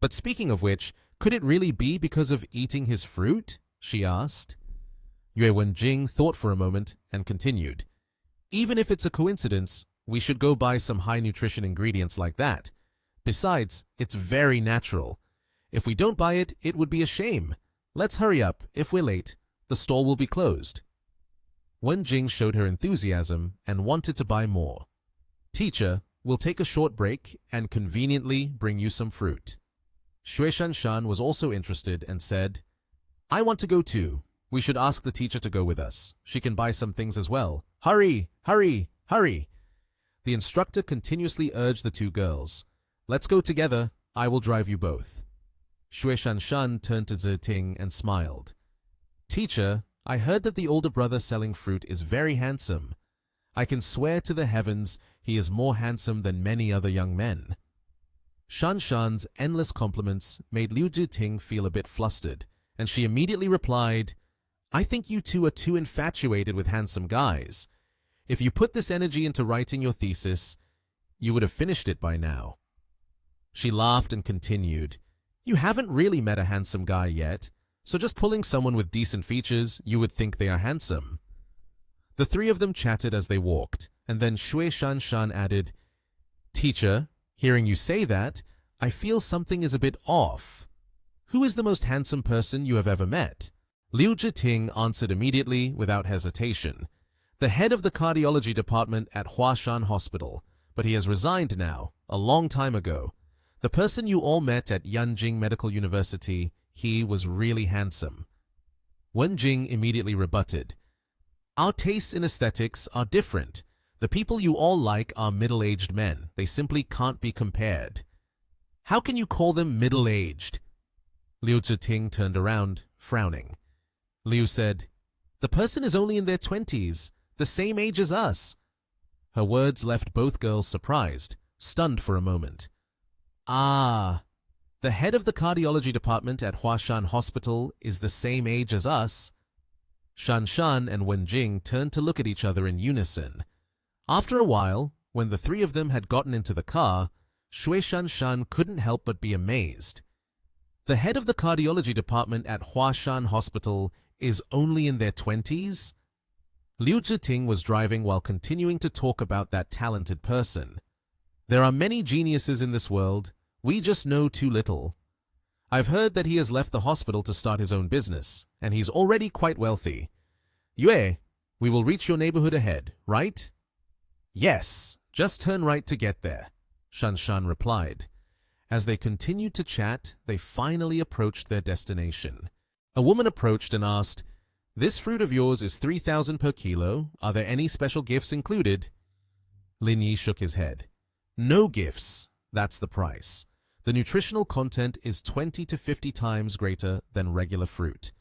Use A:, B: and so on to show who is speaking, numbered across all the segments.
A: But speaking of which, could it really be because of eating his fruit? She asked. Yue Wenjing thought for a moment and continued. Even if it's a coincidence, we should go buy some high-nutrition ingredients like that. Besides, it's very natural. If we don't buy it, it would be a shame. Let's hurry up. If we're late, the store will be closed. Wenjing showed her enthusiasm and wanted to buy more. Teacher, we'll take a short break and conveniently bring you some fruit. Xue Shanshan was also interested and said, I want to go too. We should ask the teacher to go with us. She can buy some things as well. Hurry, hurry, hurry. The instructor continuously urged the two girls. Let's go together. I will drive you both. Xue Shanshan turned to Ziting and smiled. Teacher, I heard that the older brother selling fruit is very handsome. I can swear to the heavens he is more handsome than many other young men. Shanshan's endless compliments made Liu Ziting feel a bit flustered, and she immediately replied, I think you two are too infatuated with handsome guys. If you put this energy into writing your thesis, you would have finished it by now. She laughed and continued, You haven't really met a handsome guy yet, so just pulling someone with decent features, you would think they are handsome. The three of them chatted as they walked, and then Xue Shanshan added, Teacher, hearing you say that, I feel something is a bit off. Who is the most handsome person you have ever met? Liu Ziting answered immediately without hesitation. The head of the cardiology department at Huashan Hospital, but he has resigned now, a long time ago. The person you all met at Yanjing Medical University, he was really handsome. Wenjing immediately rebutted. Our tastes in aesthetics are different. The people you all like are middle-aged men. They simply can't be compared. How can you call them middle-aged? Liu Ziting turned around, frowning. Liu said, The person is only in their 20s, the same age as us. Her words left both girls surprised, stunned for a moment. Ah, the head of the cardiology department at Huashan Hospital is the same age as us. Shanshan and Wenjing turned to look at each other in unison. After a while, when the three of them had gotten into the car, Xue Shanshan couldn't help but be amazed. The head of the cardiology department at Huashan Hospital is only in their 20s? Liu Ziting was driving while continuing to talk about that talented person. There are many geniuses in this world, we just know too little. I've heard that he has left the hospital to start his own business, and he's already quite wealthy. Yue, we will reach your neighborhood ahead, right? Yes, just turn right to get there, Shanshan replied. As they continued to chat, they finally approached their destination. A woman approached and asked, This fruit of yours is 3,000 per kilo. Are there any special gifts included? Lin Yi shook his head. No gifts. That's the price. The nutritional content is 20 to 50 times greater than regular fruit.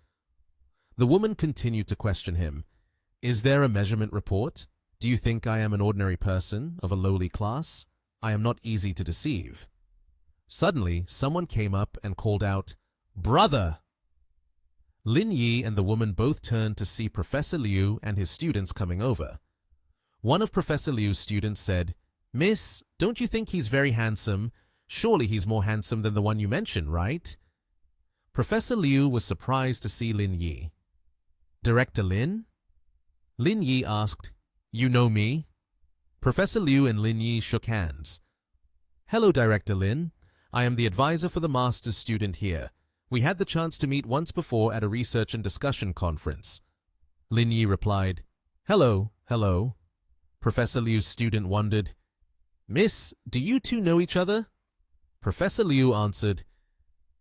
A: The woman continued to question him. Is there a measurement report? Do you think I am an ordinary person of a lowly class? I am not easy to deceive. Suddenly, someone came up and called out, Brother! Lin Yi and the woman both turned to see Professor Liu and his students coming over. One of Professor Liu's students said, Miss, don't you think he's very handsome? Surely he's more handsome than the one you mentioned, right? Professor Liu was surprised to see Lin Yi. Director Lin? Lin Yi asked, You know me? Professor Liu and Lin Yi shook hands. Hello, Director Lin. I am the advisor for the master's student here. We had the chance to meet once before at a research and discussion conference. Lin Yi replied, Hello, hello. Professor Liu's student wondered, Miss, do you two know each other? Professor Liu answered,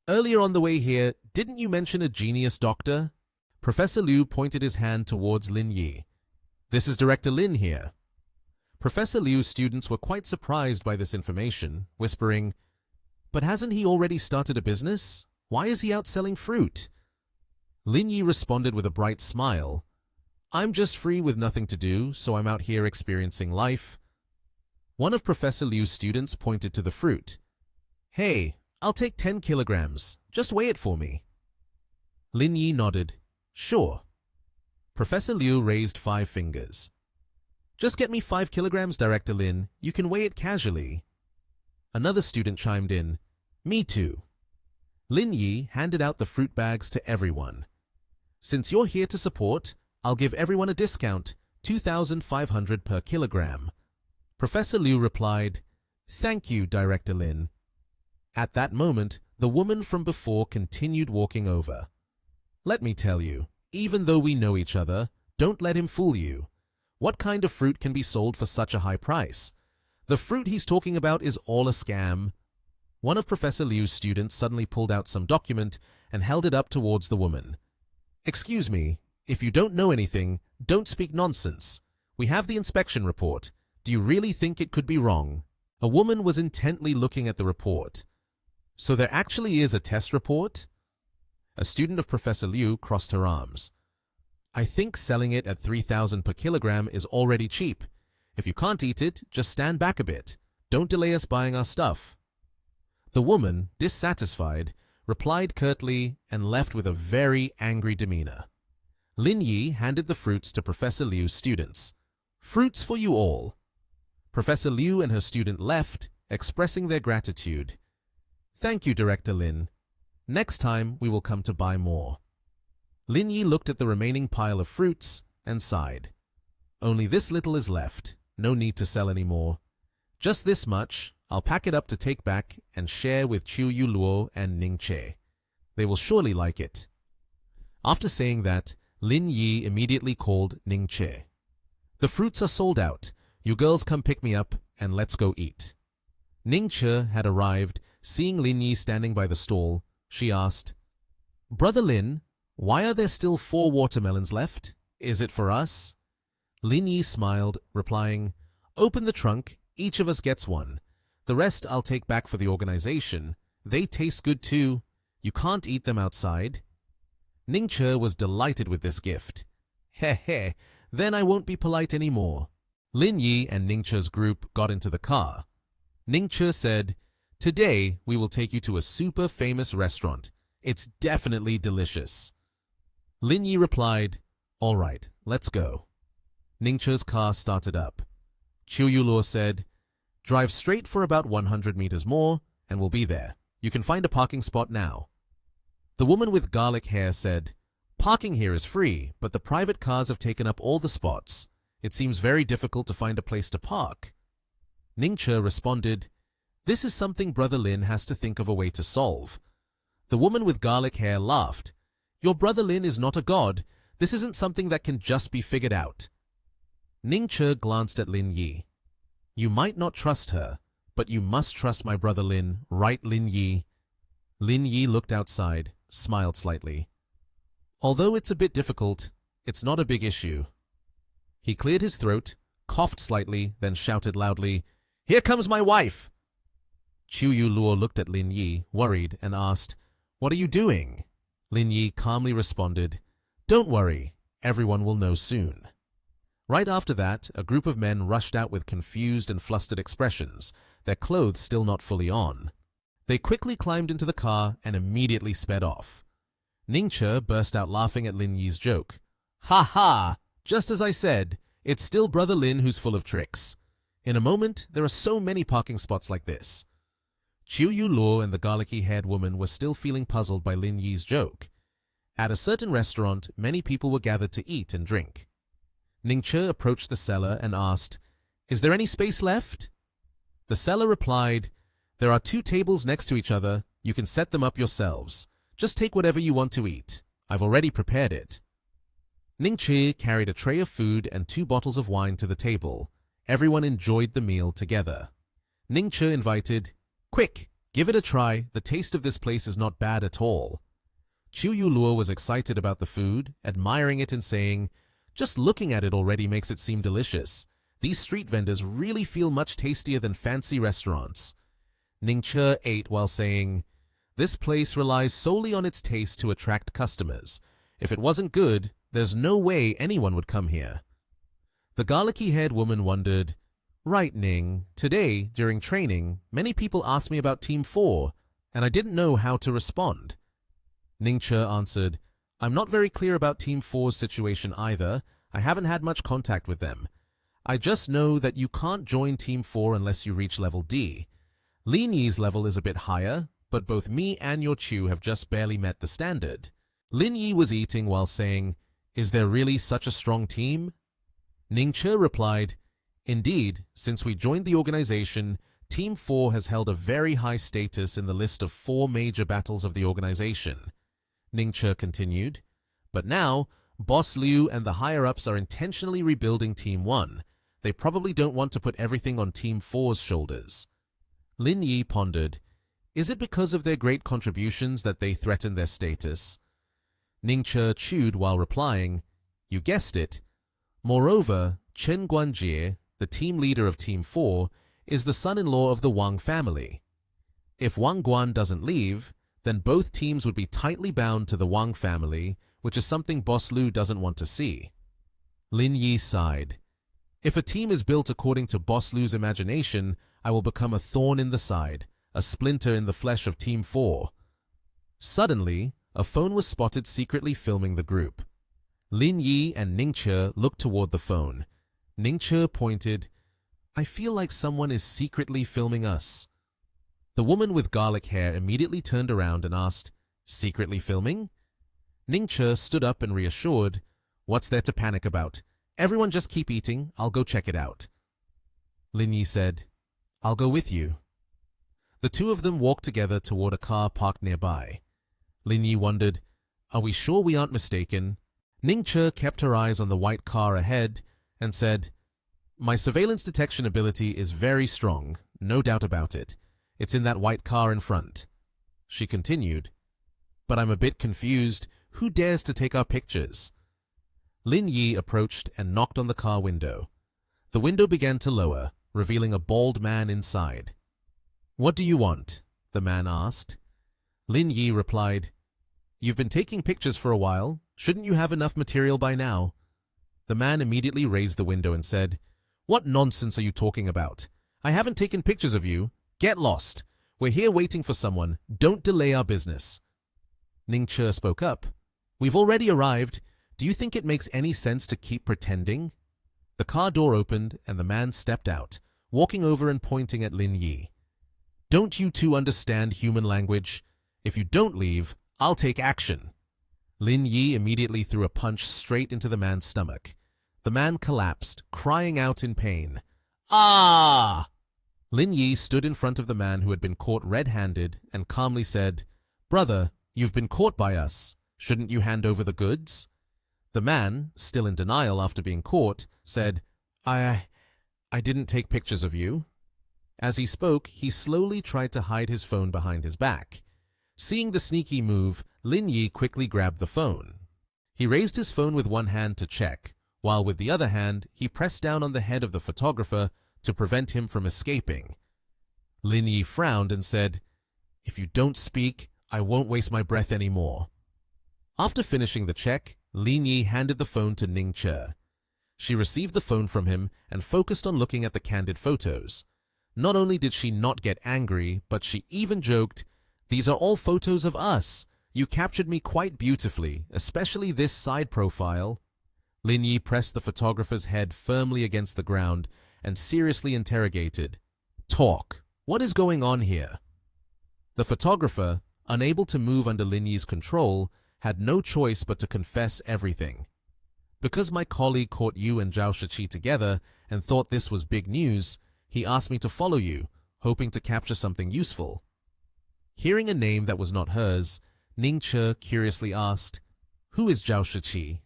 A: Earlier on the way here, didn't you mention a genius doctor? Professor Liu pointed his hand towards Lin Yi. This is Director Lin here. Professor Liu's students were quite surprised by this information, whispering, But hasn't he already started a business? Why is he out selling fruit? Lin Yi responded with a bright smile. I'm just free with nothing to do, so I'm out here experiencing life. One of Professor Liu's students pointed to the fruit. Hey, I'll take 10 kilograms. Just weigh it for me. Lin Yi nodded. Sure. Professor Liu raised 5 fingers. Just get me 5 kilograms, Director Lin. You can weigh it casually. Another student chimed in. Me too. Lin Yi handed out the fruit bags to everyone. Since you're here to support, I'll give everyone a discount, 2,500 per kilogram. Professor Liu replied, "Thank you, Director Lin." At that moment, the woman from before continued walking over. "Let me tell you, even though we know each other, don't let him fool you. What kind of fruit can be sold for such a high price? The fruit he's talking about is all a scam." One of Professor Liu's students suddenly pulled out some document and held it up towards the woman. "Excuse me, if you don't know anything, don't speak nonsense. We have the inspection report. Do you really think it could be wrong?" A woman was intently looking at the report. "So there actually is a test report?" A student of Professor Liu crossed her arms. "I think selling it at 3,000 per kilogram is already cheap. If you can't eat it, just stand back a bit. Don't delay us buying our stuff." The woman, dissatisfied, replied curtly and left with a very angry demeanor. Lin Yi handed the fruits to Professor Liu's students. "Fruits for you all." Professor Liu and her student left, expressing their gratitude. "Thank you, Director Lin. Next time we will come to buy more." Lin Yi looked at the remaining pile of fruits and sighed. "Only this little is left. No need to sell any more. Just this much. I'll pack it up to take back and share with Chu Yu Luo and Ning Che. They will surely like it." After saying that, Lin Yi immediately called Ning Che. "The fruits are sold out. You girls come pick me up and let's go eat." Ning Che had arrived. Seeing Lin Yi standing by the stall, she asked, "Brother Lin, why are there still 4 watermelons left? Is it for us?" Lin Yi smiled, replying, "Open the trunk, each of us gets one. The rest I'll take back for the organization. They taste good too. You can't eat them outside." Ning Che was delighted with this gift. "Heh, then I won't be polite anymore." Lin Yi and Ning Che's group got into the car. Ning Che said, "Today we will take you to a super famous restaurant. It's definitely delicious." Lin Yi replied, "All right, let's go." Ning Che's car started up. Chu Yulo said, "Drive straight for about 100 meters more, and we'll be there. You can find a parking spot now." The woman with garlic hair said, "Parking here is free, but the private cars have taken up all the spots. It seems very difficult to find a place to park." Ning Che responded, "This is something Brother Lin has to think of a way to solve." The woman with garlic hair laughed. "Your Brother Lin is not a god. This isn't something that can just be figured out." Ning Che glanced at Lin Yi. "You might not trust her, but you must trust my Brother Lin, right, Lin Yi?" Lin Yi looked outside, smiled slightly. "Although it's a bit difficult, it's not a big issue." He cleared his throat, coughed slightly, then shouted loudly, "Here comes my wife!" Chu Yu Luo looked at Lin Yi, worried, and asked, "What are you doing?" Lin Yi calmly responded, "Don't worry, everyone will know soon." Right after that, a group of men rushed out with confused and flustered expressions, their clothes still not fully on. They quickly climbed into the car and immediately sped off. Ning Che burst out laughing at Lin Yi's joke. "Ha ha! Just as I said, it's still Brother Lin who's full of tricks. In a moment, there are so many parking spots like this." Chu Yu Luo and the garlicky-haired woman were still feeling puzzled by Lin Yi's joke. At a certain restaurant, many people were gathered to eat and drink. Ning Che approached the seller and asked, "Is there any space left?" The seller replied, "There are 2 tables next to each other. You can set them up yourselves. Just take whatever you want to eat. I've already prepared it." Ning Che carried a tray of food and 2 bottles of wine to the table. Everyone enjoyed the meal together. Ning Che invited, "Quick, give it a try. The taste of this place is not bad at all." Chu Yu Luo was excited about the food, admiring it and saying, "Just looking at it already makes it seem delicious. These street vendors really feel much tastier than fancy restaurants." Ning Che ate while saying, "This place relies solely on its taste to attract customers. If it wasn't good, there's no way anyone would come here." The garlicky-haired woman wondered, "Right, Ning, today, during training, many people asked me about Team 4, and I didn't know how to respond." Ning Che answered, "I'm not very clear about Team 4's situation either. I haven't had much contact with them. I just know that you can't join Team 4 unless you reach level D. Lin Yi's level is a bit higher, but both me and your Chu have just barely met the standard. Lin Yi was eating while saying, "Is there really such a strong team?" Ning Che replied, "Indeed, since we joined the organization, Team 4 has held a very high status in the list of 4 major battles of the organization." Ning Che continued, "But now, Boss Liu and the higher-ups are intentionally rebuilding Team 1. They probably don't want to put everything on Team 4's shoulders." Lin Yi pondered, "Is it because of their great contributions that they threaten their status?" Ning Che chewed while replying, "You guessed it. Moreover, Chen Guanjie, the team leader of Team 4, is the son-in-law of the Wang family. If Wang Guan doesn't leave, then both teams would be tightly bound to the Wang family, which is something Boss Liu doesn't want to see." Lin Yi sighed. "If a team is built according to Boss Liu's imagination, I will become a thorn in the side, a splinter in the flesh of Team 4. Suddenly, a phone was spotted secretly filming the group. Lin Yi and Ning Che looked toward the phone. Ning Che pointed, "I feel like someone is secretly filming us." The woman with garlic hair immediately turned around and asked, "Secretly filming?" Ning Che stood up and reassured, "What's there to panic about? Everyone just keep eating, I'll go check it out." Lin Yi said, "I'll go with you." The two of them walked together toward a car parked nearby. Lin Yi wondered, "Are we sure we aren't mistaken?" Ning Che kept her eyes on the white car ahead and said, "My surveillance detection ability is very strong, no doubt about it. It's in that white car in front." She continued, "But I'm a bit confused. Who dares to take our pictures?" Lin Yi approached and knocked on the car window. The window began to lower, revealing a bald man inside. "What do you want?" the man asked. Lin Yi replied, "You've been taking pictures for a while. Shouldn't you have enough material by now?" The man immediately raised the window and said, "What nonsense are you talking about? I haven't taken pictures of you. Get lost. We're here waiting for someone. Don't delay our business." Ning Che spoke up. "We've already arrived. Do you think it makes any sense to keep pretending?" The car door opened and the man stepped out, walking over and pointing at Lin Yi. "Don't you two understand human language? If you don't leave, I'll take action." Lin Yi immediately threw a punch straight into the man's stomach. The man collapsed, crying out in pain. "Ah!" Lin Yi stood in front of the man who had been caught red-handed and calmly said, "Brother, you've been caught by us. Shouldn't you hand over the goods?" The man, still in denial after being caught, said, I didn't take pictures of you." As he spoke, he slowly tried to hide his phone behind his back. Seeing the sneaky move, Lin Yi quickly grabbed the phone. He raised his phone with one hand to check, while with the other hand, he pressed down on the head of the photographer to prevent him from escaping. Lin Yi frowned and said, "If you don't speak, I won't waste my breath anymore." After finishing the check, Lin Yi handed the phone to Ning Che. She received the phone from him and focused on looking at the candid photos. Not only did she not get angry, but she even joked, "These are all photos of us. You captured me quite beautifully, especially this side profile." Lin Yi pressed the photographer's head firmly against the ground and seriously interrogated, "Talk. What is going on here?" The photographer, unable to move under Lin Yi's control, had no choice but to confess everything. "Because my colleague caught you and Zhao Shiqi together and thought this was big news, he asked me to follow you, hoping to capture something useful." Hearing a name that was not hers, Ning Che curiously asked, "Who is Zhao Shiqi?"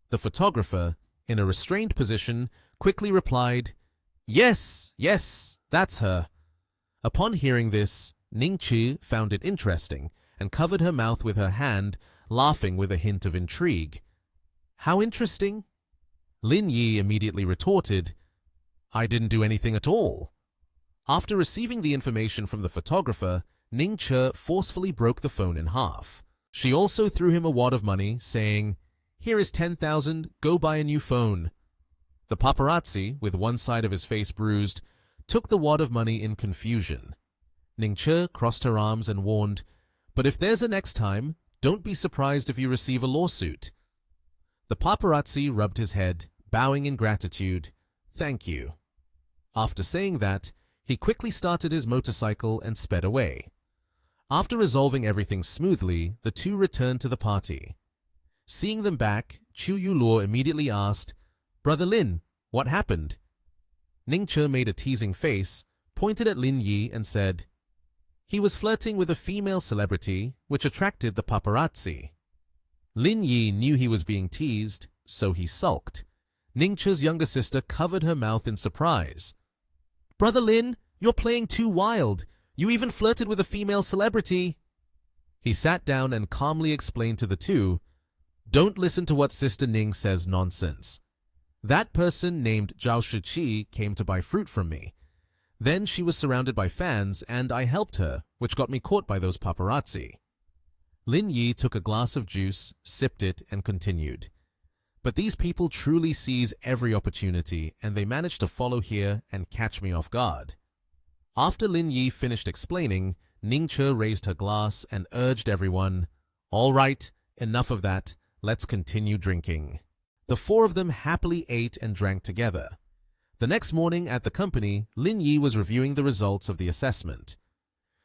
A: The photographer, in a restrained position, quickly replied, Yes, that's her." Upon hearing this, Ning Che found it interesting and covered her mouth with her hand, laughing with a hint of intrigue. "How interesting?" Lin Yi immediately retorted, "I didn't do anything at all." After receiving the information from the photographer, Ning Che forcefully broke the phone in half. She also threw him a wad of money, saying, "Here is 10,000, go buy a new phone." The paparazzi, with one side of his face bruised, took the wad of money in confusion. Ning Che crossed her arms and warned, "But if there's a next time, don't be surprised if you receive a lawsuit." The paparazzi rubbed his head, bowing in gratitude. "Thank you." After saying that, he quickly started his motorcycle and sped away. After resolving everything smoothly, the two returned to the party. Seeing them back, Chu Yuluo immediately asked, "Brother Lin, what happened?" Ningche made a teasing face, pointed at Lin Yi and said, "He was flirting with a female celebrity, which attracted the paparazzi." Lin Yi knew he was being teased, so he sulked. Ningche's younger sister covered her mouth in surprise. "Brother Lin, you're playing too wild. You even flirted with a female celebrity." He sat down and calmly explained to the two, "Don't listen to what Sister Ning says nonsense. That person named Zhao Shiqi came to buy fruit from me. Then she was surrounded by fans and I helped her, which got me caught by those paparazzi." Lin Yi took a glass of juice, sipped it, and continued. "But these people truly seize every opportunity, and they managed to follow here and catch me off guard." After Lin Yi finished explaining, Ningche raised her glass and urged everyone, "All right, enough of that, let's continue drinking." The four of them happily ate and drank together. The next morning at the company, Lin Yi was reviewing the results of the assessment.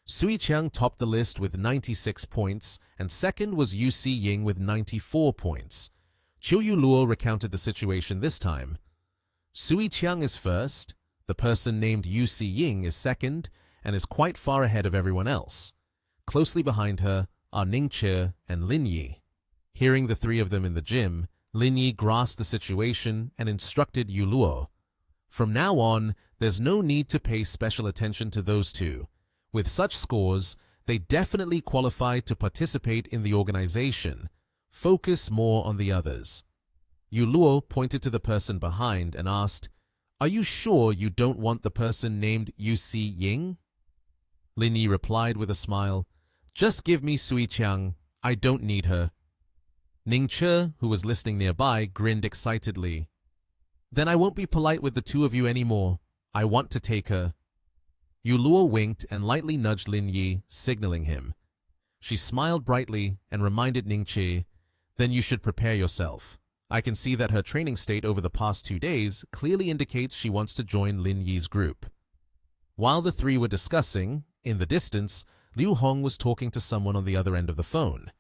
A: Sui Qiang topped the list with 96 points, and second was Yu Si Ying with 94 points. Chiu Yuluo recounted the situation this time. Sui Qiang is first, the person named Yu Si Ying is second, and is quite far ahead of everyone else. Closely behind her are Ningche and Lin Yi. Hearing the three of them in the gym, Lin Yi grasped the situation and instructed Yuluo, "From now on, there's no need to pay special attention to those two. With such scores, they definitely qualify to participate in the organization. Focus more on the others." Yuluo pointed to the person behind and asked, "Are you sure you don't want the person named Yu Si Ying?" Lin Yi replied with a smile, "Just give me Sui Qiang. I don't need her." Ningche, who was listening nearby, grinned excitedly. "Then I won't be polite with the two of you anymore. I want to take her." Yuluo winked and lightly nudged Lin Yi, signaling him. She smiled brightly and reminded Ningche, "Then you should prepare yourself. I can see that her training state over the past 2 days clearly indicates she wants to join Lin Yi's group." While the three were discussing, in the distance, Liu Hong was talking to someone on the other end of the phone.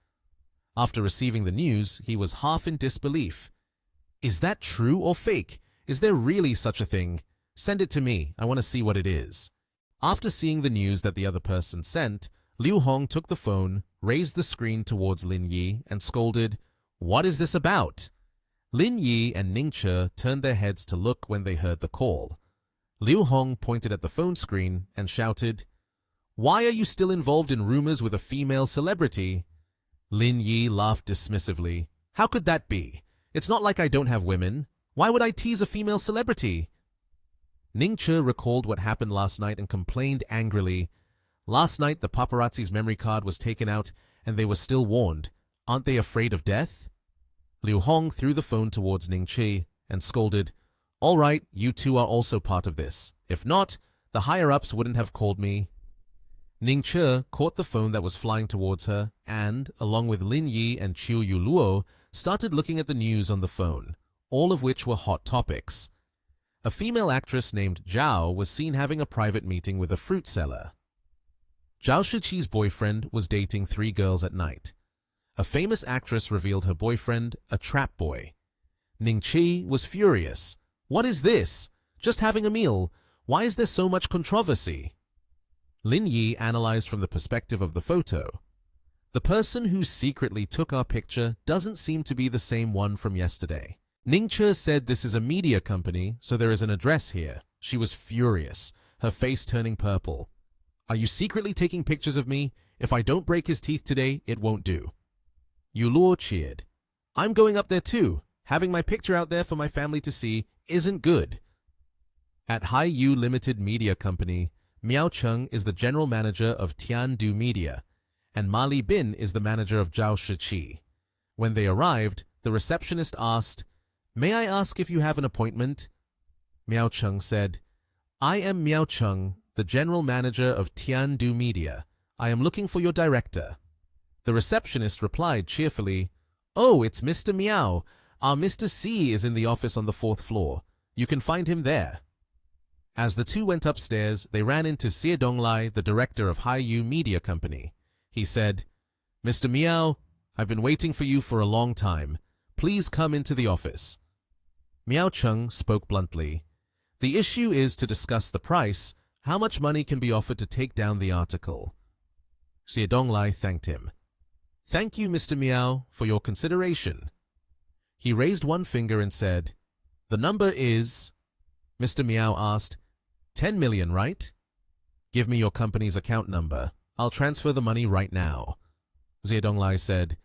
A: After receiving the news, he was half in disbelief. "Is that true or fake? Is there really such a thing? Send it to me. I want to see what it is." After seeing the news that the other person sent, Liu Hong took the phone, raised the screen towards Lin Yi, and scolded, "What is this about?" Lin Yi and Ningche turned their heads to look when they heard the call. Liu Hong pointed at the phone screen and shouted, "Why are you still involved in rumors with a female celebrity?" Lin Yi laughed dismissively. "How could that be? It's not like I don't have women. Why would I tease a female celebrity?" Ningche recalled what happened last night and complained angrily. "Last night the paparazzi's memory card was taken out and they were still warned. Aren't they afraid of death?" Liu Hong threw the phone towards Ningche and scolded, "All right, you two are also part of this. If not, the higher-ups wouldn't have called me." Ningche caught the phone that was flying towards her and, along with Lin Yi and Chiu Yuluo, started looking at the news on the phone, all of which were hot topics. A female actress named Zhao was seen having a private meeting with a fruit seller. Zhao Shiqi's boyfriend was dating 3 girls at night. A famous actress revealed her boyfriend, a trap boy. Ningche was furious. "What is this? Just having a meal. Why is there so much controversy?" Lin Yi analyzed from the perspective of the photo. "The person who secretly took our picture doesn't seem to be the same one from yesterday. Ningche said this is a media company, so there is an address here." She was furious, her face turning purple. "Are you secretly taking pictures of me? If I don't break his teeth today, it won't do." Yuluo cheered. "I'm going up there too. Having my picture out there for my family to see isn't good." At Haiyu Limited Media Company, Miao Cheng is the general manager of Tiandu Media, and Ma Li Bin is the manager of Zhao Shiqi. When they arrived, the receptionist asked, "May I ask if you have an appointment?" Miao Cheng said, "I am Miao Cheng, the general manager of Tiandu Media. I am looking for your director." The receptionist replied cheerfully, "Oh, it's Mr. Miao. Our Mr. C is in the office on the 4th floor. You can find him there." As the two went upstairs, they ran into Xie Donglai, the director of Haiyu Media Company. He said, "Mr. Miao, I've been waiting for you for a long time. Please come into the office." Miao Cheng spoke bluntly. "The issue is to discuss the price. How much money can be offered to take down the article?" Xie Donglai thanked him. "Thank you, Mr. Miao, for your consideration." He raised one finger and said, "The number is—" Mr. Miao asked, 10 million, right? "Give me your company's account number. I'll transfer the money right now." Xie Donglai said,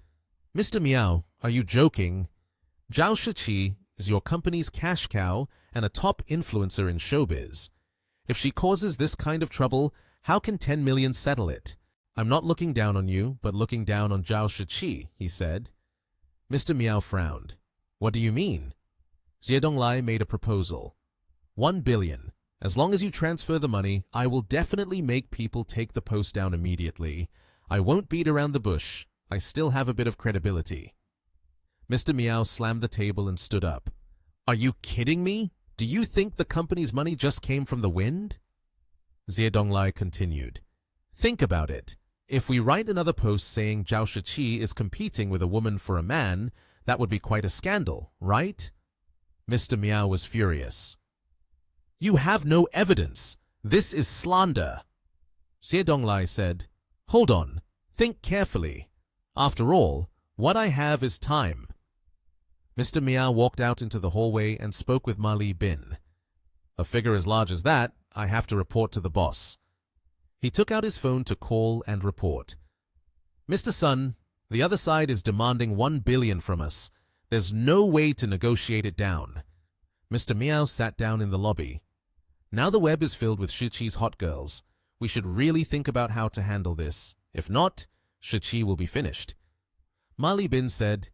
A: "Mr. Miao, are you joking? Zhao Shiqi is your company's cash cow and a top influencer in showbiz. If she causes this kind of trouble, how can 10 million settle it? I'm not looking down on you, but looking down on Zhao Shiqi," he said. Mr. Miao frowned. "What do you mean?" Xie Donglai made a proposal. 1 billion. As long as you transfer the money, I will definitely make people take the post down immediately. I won't beat around the bush. I still have a bit of credibility. Mr. Miao slammed the table and stood up. "Are you kidding me? Do you think the company's money just came from the wind?" Xie Donglai continued. "Think about it. If we write another post saying Zhao Shiqi is competing with a woman for a man, that would be quite a scandal, right?" Mr. Miao was furious. "You have no evidence. This is slander." Xie Donglai said, "Hold on. Think carefully. After all, what I have is time." Mr. Miao walked out into the hallway and spoke with Ma Li Bin. "A figure as large as that, I have to report to the boss." He took out his phone to call and report. "Mr. Sun, the other side is demanding 1 billion from us. There's no way to negotiate it down." Mr. Miao sat down in the lobby. "Now the web is filled with Shiqi's hot girls. We should really think about how to handle this. If not, Shiqi will be finished." Ma Li Bin said,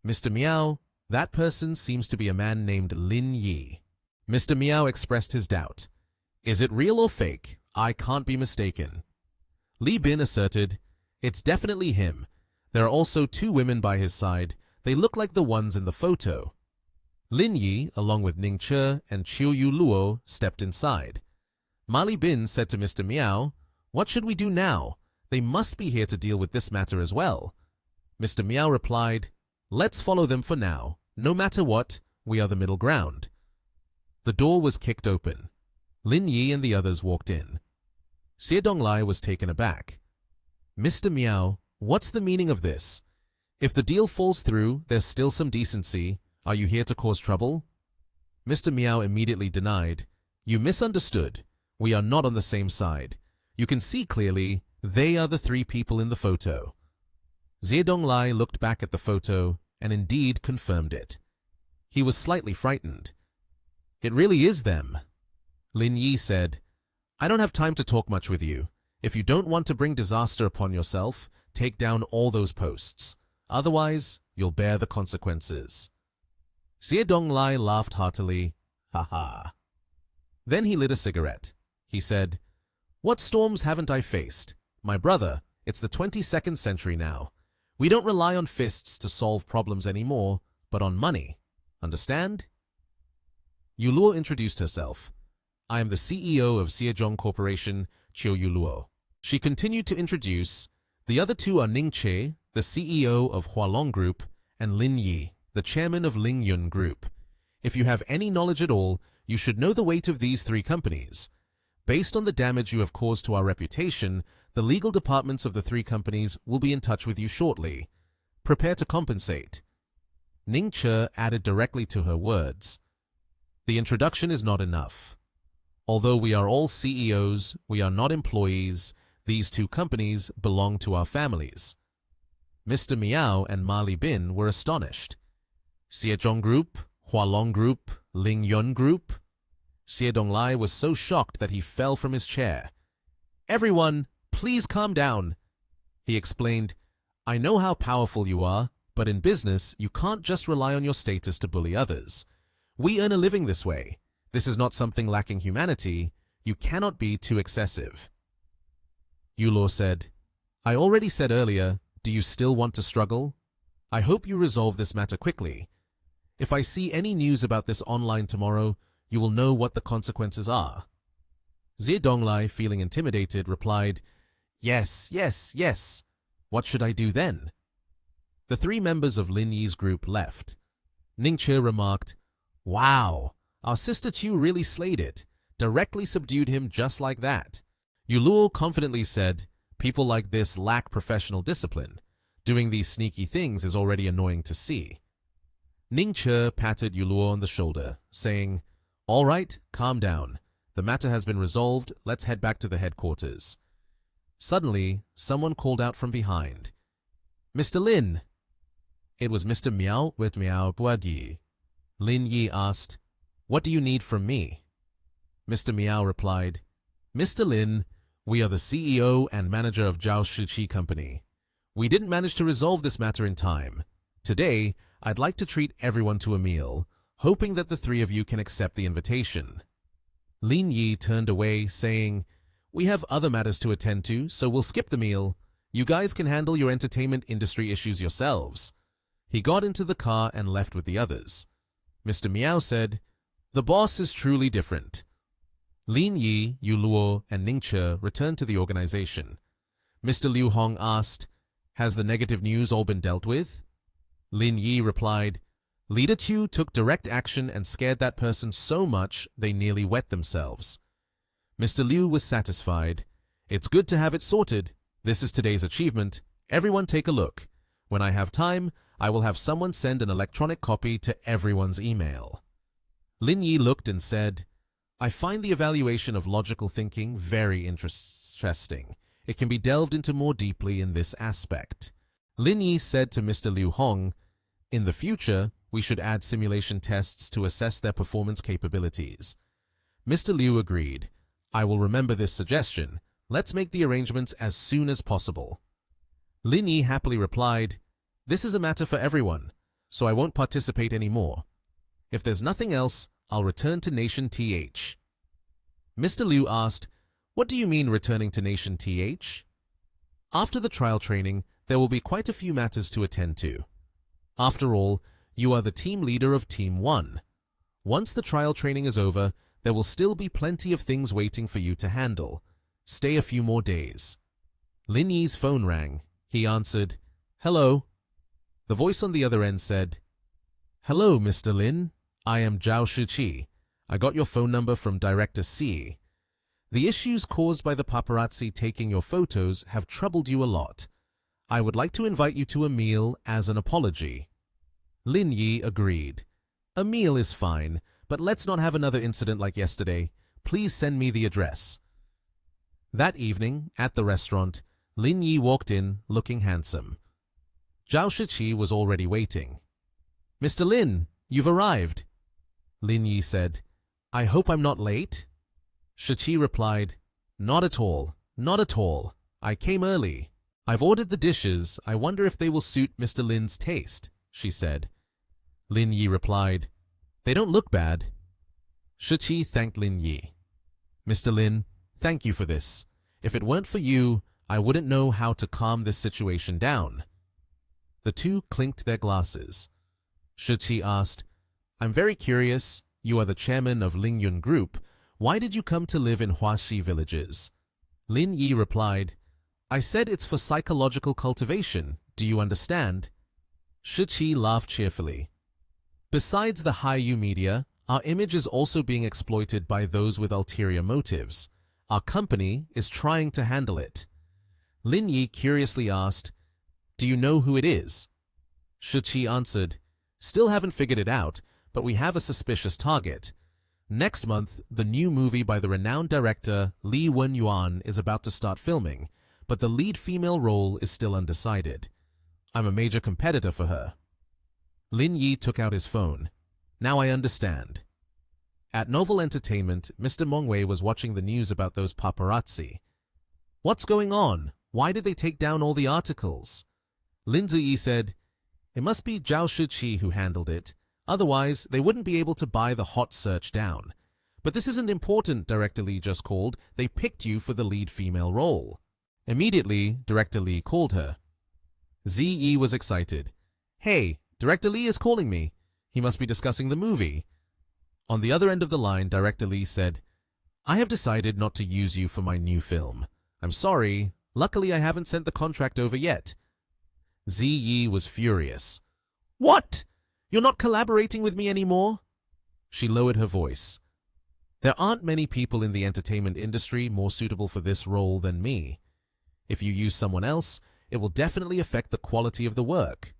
A: "Mr. Miao, that person seems to be a man named Lin Yi." Mr. Miao expressed his doubt. "Is it real or fake? I can't be mistaken." Li Bin asserted, "It's definitely him. There are also 2 women by his side. They look like the ones in the photo." Lin Yi, along with Ning Che and Chiu Yu Luo, stepped inside. Ma Li Bin said to Mr. Miao, "What should we do now? They must be here to deal with this matter as well." Mr. Miao replied, "Let's follow them for now. No matter what, we are the middle ground." The door was kicked open. Lin Yi and the others walked in. Xie Donglai was taken aback. "Mr. Miao, what's the meaning of this? If the deal falls through, there's still some decency. Are you here to cause trouble?" Mr. Miao immediately denied. "You misunderstood. We are not on the same side. You can see clearly, they are the 3 people in the photo." Xie Donglai looked back at the photo and indeed confirmed it. He was slightly frightened. "It really is them." Lin Yi said, "I don't have time to talk much with you. If you don't want to bring disaster upon yourself, take down all those posts. Otherwise, you'll bear the consequences." Xie Donglai laughed heartily. "Ha ha." Then he lit a cigarette. He said, "What storms haven't I faced? My brother, it's the 22nd century now. We don't rely on fists to solve problems anymore, but on money. Understand?" Yu Luo introduced herself. "I am the CEO of Xiezhong Corporation, Chiu Yu Luo." She continued to introduce, "The other 2 are Ning Che, the CEO of Hualong Group, and Lin Yi, the chairman of Ling Yun Group. If you have any knowledge at all, you should know the weight of these 3 companies. Based on the damage you have caused to our reputation, the legal departments of the 3 companies will be in touch with you shortly. Prepare to compensate." Ning Che added directly to her words, "The introduction is not enough. Although we are all CEOs, we are not employees. These 2 companies belong to our families." Mr. Miao and Ma Li Bin were astonished. Xiezhong Group, Hualong Group, Ling Yun Group? Xie Donglai was so shocked that he fell from his chair. "Everyone, please calm down." He explained, "I know how powerful you are, but in business, you can't just rely on your status to bully others. We earn a living this way. This is not something lacking humanity. You cannot be too excessive." Yu Luo said, "I already said earlier, do you still want to struggle? I hope you resolve this matter quickly. If I see any news about this online tomorrow, you will know what the consequences are." Xie Donglai, feeling intimidated, replied, "Yes, yes, yes. What should I do then? The 3 members of Lin Yi's group left. Ningche remarked, "Wow, our sister Chu really slayed it, directly subdued him just like that." Yuluo confidently said, "People like this lack professional discipline. Doing these sneaky things is already annoying to see." Ningche patted Yuluo on the shoulder, saying, "All right, calm down. The matter has been resolved. Let's head back to the headquarters." Suddenly, someone called out from behind, "Mr. Lin!" It was Mr. Miao with Miao Buadi. Lin Yi asked, "What do you need from me?" Mr. Miao replied, "Mr. Lin, we are the CEO and manager of Zhao Shiqi Company. We didn't manage to resolve this matter in time. Today, I'd like to treat everyone to a meal, hoping that the 3 of you can accept the invitation." Lin Yi turned away, saying, "We have other matters to attend to, so we'll skip the meal. You guys can handle your entertainment industry issues yourselves." He got into the car and left with the others. Mr. Miao said, "The boss is truly different." Lin Yi, Yuluo, and Ningche returned to the organization. Mr. Liu Hong asked, "Has the negative news all been dealt with?" Lin Yi replied, "Leader Chu took direct action and scared that person so much they nearly wet themselves." Mr. Liu was satisfied. "It's good to have it sorted. This is today's achievement. Everyone take a look. When I have time, I will have someone send an electronic copy to everyone's email." Lin Yi looked and said, "I find the evaluation of logical thinking very interesting. It can be delved into more deeply in this aspect." Lin Yi said to Mr. Liu Hong, "In the future, we should add simulation tests to assess their performance capabilities." Mr. Liu agreed. "I will remember this suggestion. Let's make the arrangements as soon as possible." Lin Yi happily replied, "This is a matter for everyone, so I won't participate anymore. If there's nothing else, I'll return to Nation TH." Mr. Liu asked, "What do you mean returning to Nation TH?" "After the trial training, there will be quite a few matters to attend to. After all, you are the team leader of Team 1. Once the trial training is over, there will still be plenty of things waiting for you to handle. Stay a few more days." Lin Yi's phone rang. He answered, "Hello." The voice on the other end said, "Hello, Mr. Lin. I am Zhao Shiqi. I got your phone number from Director C. The issues caused by the paparazzi taking your photos have troubled you a lot. I would like to invite you to a meal as an apology." Lin Yi agreed. "A meal is fine, but let's not have another incident like yesterday. Please send me the address." That evening, at the restaurant, Lin Yi walked in, looking handsome. Zhao Shiqi was already waiting. "Mr. Lin, you've arrived." Lin Yi said, "I hope I'm not late?" Shiqi replied, "Not at all, not at all. I came early. I've ordered the dishes. I wonder if they will suit Mr. Lin's taste," she said. Lin Yi replied, "They don't look bad." Shiqi thanked Lin Yi. "Mr. Lin, thank you for this. If it weren't for you, I wouldn't know how to calm this situation down." The two clinked their glasses. Shiqi asked, "I'm very curious. You are the chairman of Lingyun Group. Why did you come to live in Huaxi villages?" Lin Yi replied, "I said it's for psychological cultivation. Do you understand?" Shiqi laughed cheerfully. "Besides the Haiyu media, our image is also being exploited by those with ulterior motives. Our company is trying to handle it." Lin Yi curiously asked, "Do you know who it is?" Shiqi answered, "Still haven't figured it out, but we have a suspicious target. Next month, the new movie by the renowned director Li Wenyuan is about to start filming, but the lead female role is still undecided. I'm a major competitor for her." Lin Yi took out his phone. "Now I understand." At Novel Entertainment, Mr. Mengwei was watching the news about those paparazzi. "What's going on? Why did they take down all the articles?" Lin Ziyi said, "It must be Zhao Shiqi who handled it. Otherwise, they wouldn't be able to buy the hot search down. But this isn't important, Director Li just called. They picked you for the lead female role." Immediately, Director Li called her. Ziyi was excited. "Hey, Director Li is calling me. He must be discussing the movie." On the other end of the line, Director Li said, "I have decided not to use you for my new film. I'm sorry. Luckily, I haven't sent the contract over yet. Ziyi was furious. What? You're not collaborating with me anymore? She lowered her voice. There aren't many people in the entertainment industry more suitable for this role than me. If you use someone else, it will definitely affect the quality of the work.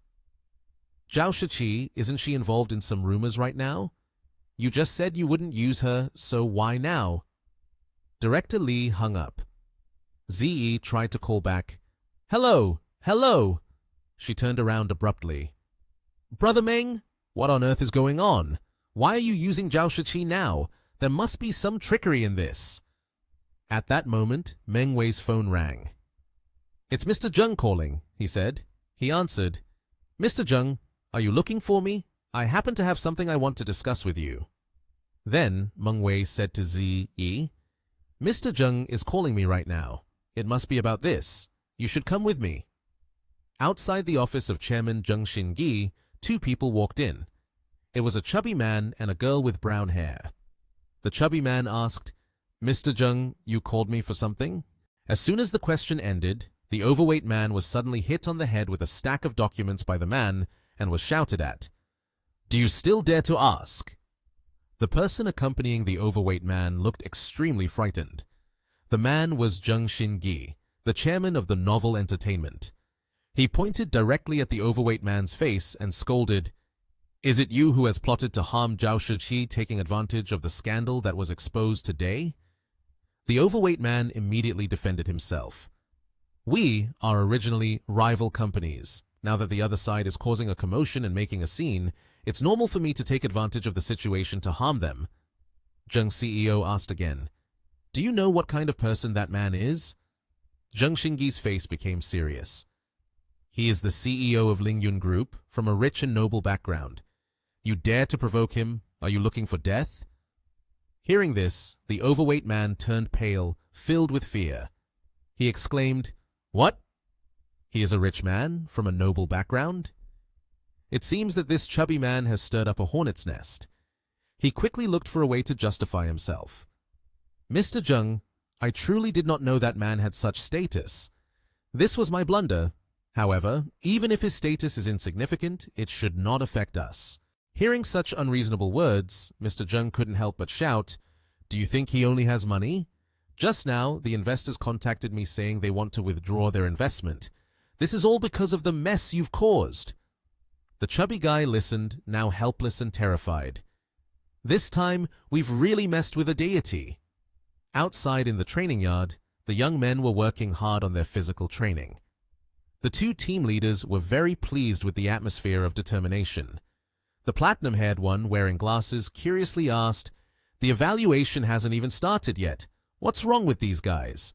A: Zhao Shiqi, isn't she involved in some rumors right now? You just said you wouldn't use her, so why now? Director Li hung up. Ziyi tried to call back. Hello, hello. She turned around abruptly. Brother Meng, what on earth is going on? Why are you using Zhao Shiqi now? There must be some trickery in this. At that moment, Meng Wei's phone rang. It's Mr. Zheng calling, he said. He answered, Mr. Zheng, are you looking for me? I happen to have something I want to discuss with you. Then Meng Wei said to Ziyi, Mr. Zheng is calling me right now. It must be about this. You should come with me. Outside the office of Chairman Zheng Xingi, two people walked in. It was a chubby man and a girl with brown hair. The chubby man asked, Mr. Zheng, you called me for something? As soon as the question ended, the overweight man was suddenly hit on the head with a stack of documents by the man and was shouted at. Do you still dare to ask? The person accompanying the overweight man looked extremely frightened. The man was Zheng Xingi, the chairman of the Novel Entertainment. He pointed directly at the overweight man's face and scolded, Is it you who has plotted to harm Zhao Shiqi, taking advantage of the scandal that was exposed today? The overweight man immediately defended himself. We are originally rival companies. Now that the other side is causing a commotion and making a scene, it's normal for me to take advantage of the situation to harm them. Zheng CEO asked again, Do you know what kind of person that man is? Zheng Xingi's face became serious. He is the CEO of Lingyun Group, from a rich and noble background. You dare to provoke him? Are you looking for death? Hearing this, the overweight man turned pale, filled with fear. He exclaimed, What? He is a rich man, from a noble background? It seems that this chubby man has stirred up a hornet's nest. He quickly looked for a way to justify himself. Mr. Zheng, I truly did not know that man had such status. This was my blunder. However, even if his status is insignificant, it should not affect us. Hearing such unreasonable words, Mr. Zheng couldn't help but shout, Do you think he only has money? Just now, the investors contacted me saying they want to withdraw their investment. This is all because of the mess you've caused. The chubby guy listened, now helpless and terrified. This time, we've really messed with a deity. Outside in the training yard, the young men were working hard on their physical training. The two team leaders were very pleased with the atmosphere of determination. The platinum-haired one, wearing glasses, curiously asked, The evaluation hasn't even started yet. What's wrong with these guys?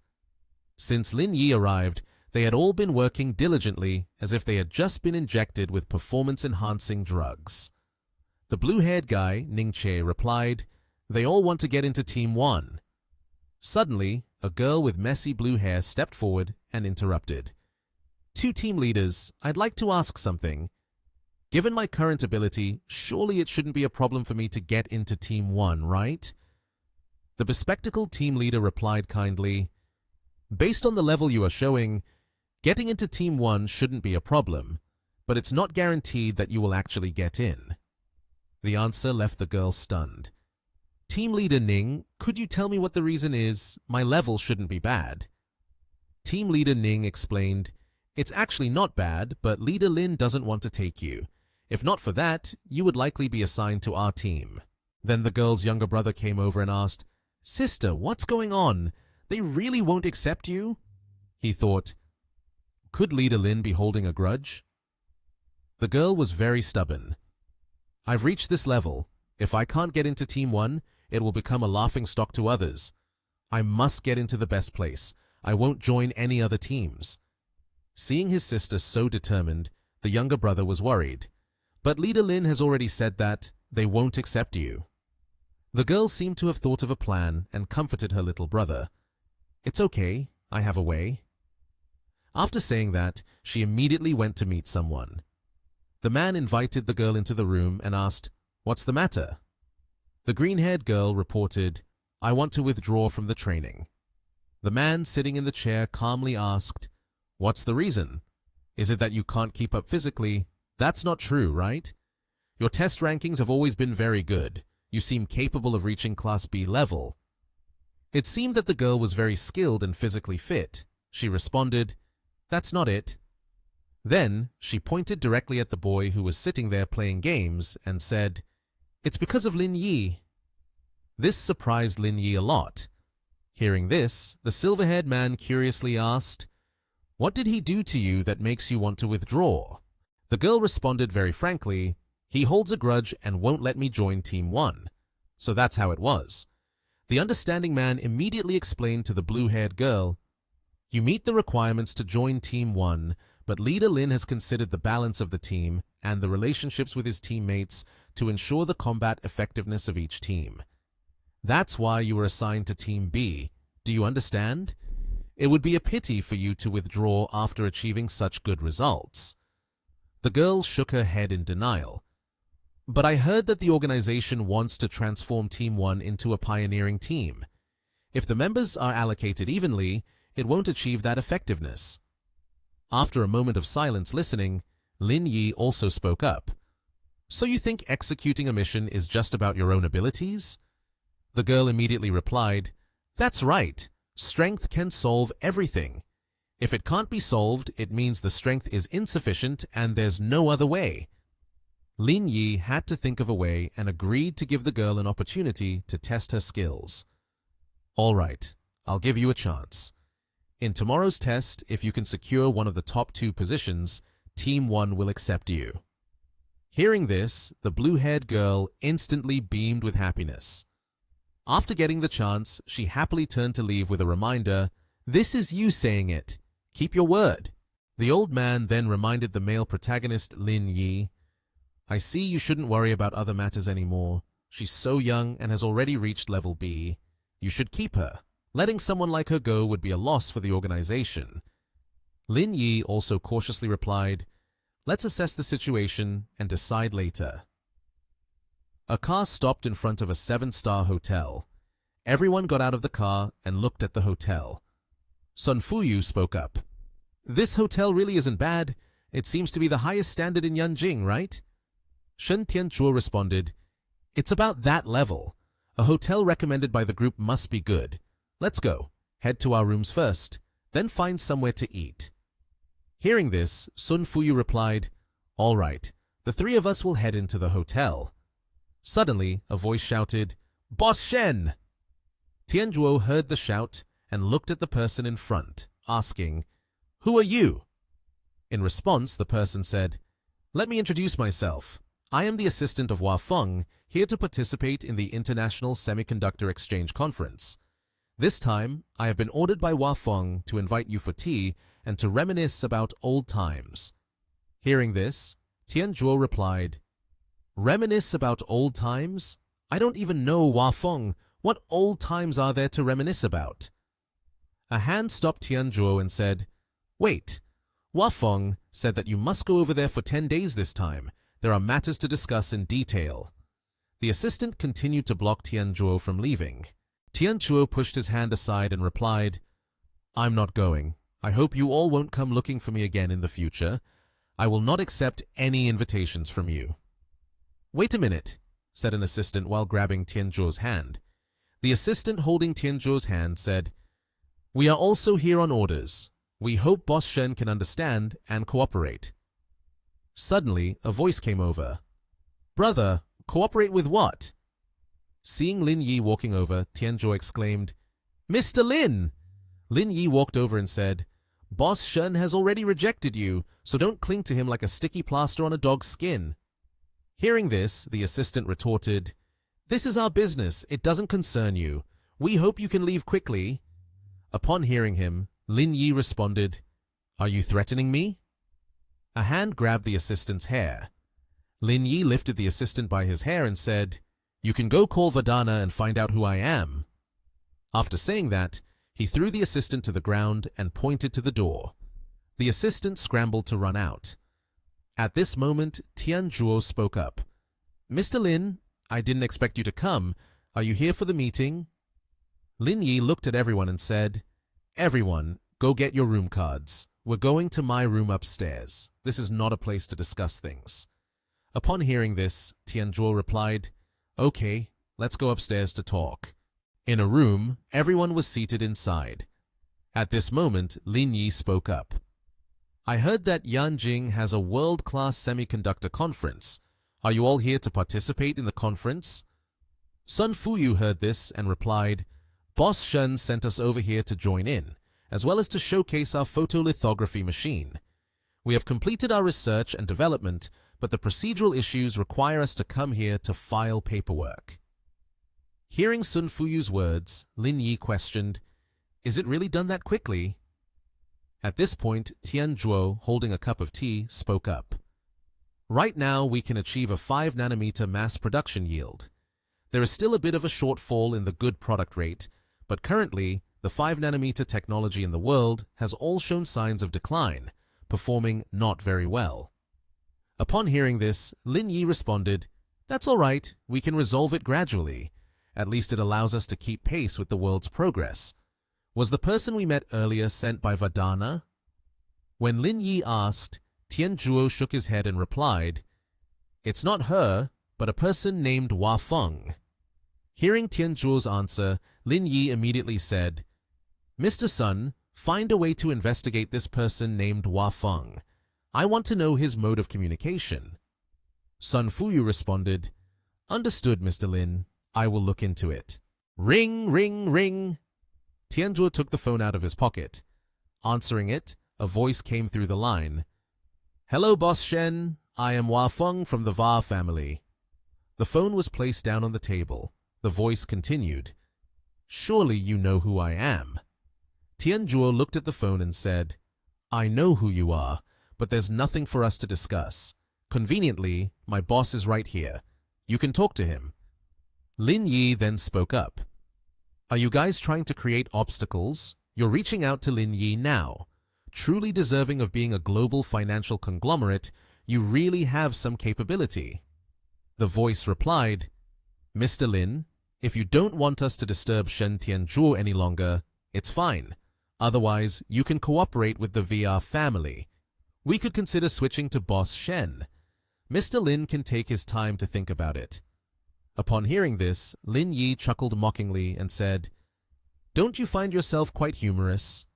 A: Since Lin Yi arrived, they had all been working diligently as if they had just been injected with performance-enhancing drugs. The blue-haired guy, Ning Che, replied, They all want to get into Team 1. Suddenly, a girl with messy blue hair stepped forward and interrupted. Two team leaders, I'd like to ask something. Given my current ability, surely it shouldn't be a problem for me to get into Team 1, right? The bespectacled team leader replied kindly, Based on the level you are showing, getting into Team 1 shouldn't be a problem, but it's not guaranteed that you will actually get in. The answer left the girl stunned. Team leader Ning, could you tell me what the reason is? My level shouldn't be bad. Team leader Ning explained, It's actually not bad, but leader Lin doesn't want to take you. If not for that, you would likely be assigned to our team. Then the girl's younger brother came over and asked, Sister, what's going on? They really won't accept you? He thought, Could leader Lin be holding a grudge? The girl was very stubborn. I've reached this level. If I can't get into Team 1, it will become a laughingstock to others. I must get into the best place. I won't join any other teams. Seeing his sister so determined, the younger brother was worried. But leader Lin has already said that they won't accept you. The girl seemed to have thought of a plan and comforted her little brother. It's okay, I have a way. After saying that, she immediately went to meet someone. The man invited the girl into the room and asked, What's the matter? The green-haired girl reported, I want to withdraw from the training. The man sitting in the chair calmly asked, What's the reason? Is it that you can't keep up physically? That's not true, right? Your test rankings have always been very good. You seem capable of reaching Class B level. It seemed that the girl was very skilled and physically fit. She responded, "That's not it." Then, she pointed directly at the boy who was sitting there playing games and said, "It's because of Lin Yi." This surprised Lin Yi a lot. Hearing this, the silver-haired man curiously asked, "What did he do to you that makes you want to withdraw?" The girl responded very frankly, "He holds a grudge and won't let me join Team 1. So that's how it was. The understanding man immediately explained to the blue-haired girl, "You meet the requirements to join Team 1, but Leader Lin has considered the balance of the team and the relationships with his teammates to ensure the combat effectiveness of each team. That's why you were assigned to Team B. Do you understand? It would be a pity for you to withdraw after achieving such good results." The girl shook her head in denial. "But I heard that the organization wants to transform Team 1 into a pioneering team. If the members are allocated evenly, it won't achieve that effectiveness." After a moment of silence listening, Lin Yi also spoke up. "So you think executing a mission is just about your own abilities?" The girl immediately replied, "That's right. Strength can solve everything. If it can't be solved, it means the strength is insufficient and there's no other way." Lin Yi had to think of a way and agreed to give the girl an opportunity to test her skills. "All right, I'll give you a chance. In tomorrow's test, if you can secure one of the top 2 positions, Team 1 will accept you." Hearing this, the blue-haired girl instantly beamed with happiness. After getting the chance, she happily turned to leave with a reminder, "This is you saying it. Keep your word." The old man then reminded the male protagonist, Lin Yi, "I see you shouldn't worry about other matters anymore. She's so young and has already reached level B. You should keep her. Letting someone like her go would be a loss for the organization." Lin Yi also cautiously replied, "Let's assess the situation and decide later." A car stopped in front of a 7-star hotel. Everyone got out of the car and looked at the hotel. Sun Fuyu spoke up. "This hotel really isn't bad. It seems to be the highest standard in Yanjing, right?" Shen Tianzhuo responded, "It's about that level. A hotel recommended by the group must be good. Let's go. Head to our rooms first, then find somewhere to eat." Hearing this, Sun Fuyu replied, "All right, the 3 of us will head into the hotel." Suddenly, a voice shouted, "Boss Shen!" Tianzhuo heard the shout and looked at the person in front, asking, "Who are you?" In response, the person said, "Let me introduce myself. I am the assistant of F.E.M.I, here to participate in the International Semiconductor Exchange Conference. This time, I have been ordered by F.E.M.I to invite you for tea and to reminisce about old times." Hearing this, Tianzhuo replied, "Reminisce about old times? I don't even know F.E.M.I. What old times are there to reminisce about?" A hand stopped Tianzhuo and said, "Wait, F.E.M.I said that you must go over there for 10 days this time. There are matters to discuss in detail." The assistant continued to block Tianzhuo from leaving. Tianzhuo pushed his hand aside and replied, "I'm not going. I hope you all won't come looking for me again in the future. I will not accept any invitations from you." "Wait a minute," said an assistant while grabbing Tianzhuo's hand. The assistant holding Tianzhuo's hand said, "We are also here on orders. We hope Boss Shen can understand and cooperate." Suddenly, a voice came over. "Brother, cooperate with what?" Seeing Lin Yi walking over, Tianzhuo exclaimed, "Mr. Lin!" Lin Yi walked over and said, "Boss Shen has already rejected you, so don't cling to him like a sticky plaster on a dog's skin." Hearing this, the assistant retorted, "This is our business. It doesn't concern you. We hope you can leave quickly." Upon hearing him, Lin Yi responded, "Are you threatening me?" A hand grabbed the assistant's hair. Lin Yi lifted the assistant by his hair and said, "You can go call Vadana and find out who I am." After saying that, he threw the assistant to the ground and pointed to the door. The assistant scrambled to run out. At this moment, Tianzhuo spoke up. "Mr. Lin, I didn't expect you to come. Are you here for the meeting?" Lin Yi looked at everyone and said, "Everyone, go get your room cards. We're going to my room upstairs. This is not a place to discuss things. Upon hearing this, Tianzhuo replied, Okay, let's go upstairs to talk. In a room, everyone was seated inside. At this moment, Lin Yi spoke up. I heard that Yanjing has a world-class semiconductor conference. Are you all here to participate in the conference? Sun Fuyu heard this and replied, Boss Shen sent us over here to join in, as well as to showcase our photolithography machine. We have completed our research and development, but the procedural issues require us to come here to file paperwork. Hearing Sun Fuyu's words, Lin Yi questioned, Is it really done that quickly? At this point, Tianzhuo, holding a cup of tea, spoke up. Right now, we can achieve a 5-nanometer mass production yield. There is still a bit of a shortfall in the good product rate, but currently, the 5-nanometer technology in the world has all shown signs of decline, performing not very well. Upon hearing this, Lin Yi responded, That's all right, we can resolve it gradually. At least it allows us to keep pace with the world's progress. Was the person we met earlier sent by Vadana? When Lin Yi asked, Tianzhuo shook his head and replied, It's not her, but a person named Hua Feng. Hearing Tianzhuo's answer, Lin Yi immediately said, Mr. Sun, find a way to investigate this person named Hua Feng. I want to know his mode of communication. Sun Fuyu responded, Understood, Mr. Lin. I will look into it. Ring, ring, ring. Tianzhuo took the phone out of his pocket. Answering it, a voice came through the line. Hello, Boss Shen. I am Hua Feng from the Va family. The phone was placed down on the table. The voice continued. Surely you know who I am. Tianzhuo looked at the phone and said, I know who you are, but there's nothing for us to discuss. Conveniently, my boss is right here. You can talk to him. Lin Yi then spoke up. Are you guys trying to create obstacles? You're reaching out to Lin Yi now. Truly deserving of being a global financial conglomerate, you really have some capability. The voice replied, Mr. Lin, if you don't want us to disturb Shen Tianzhuo any longer, it's fine. Otherwise, you can cooperate with the VR family. We could consider switching to Boss Shen. Mr. Lin can take his time to think about it. Upon hearing this, Lin Yi chuckled mockingly and said, Don't you find yourself quite humorous?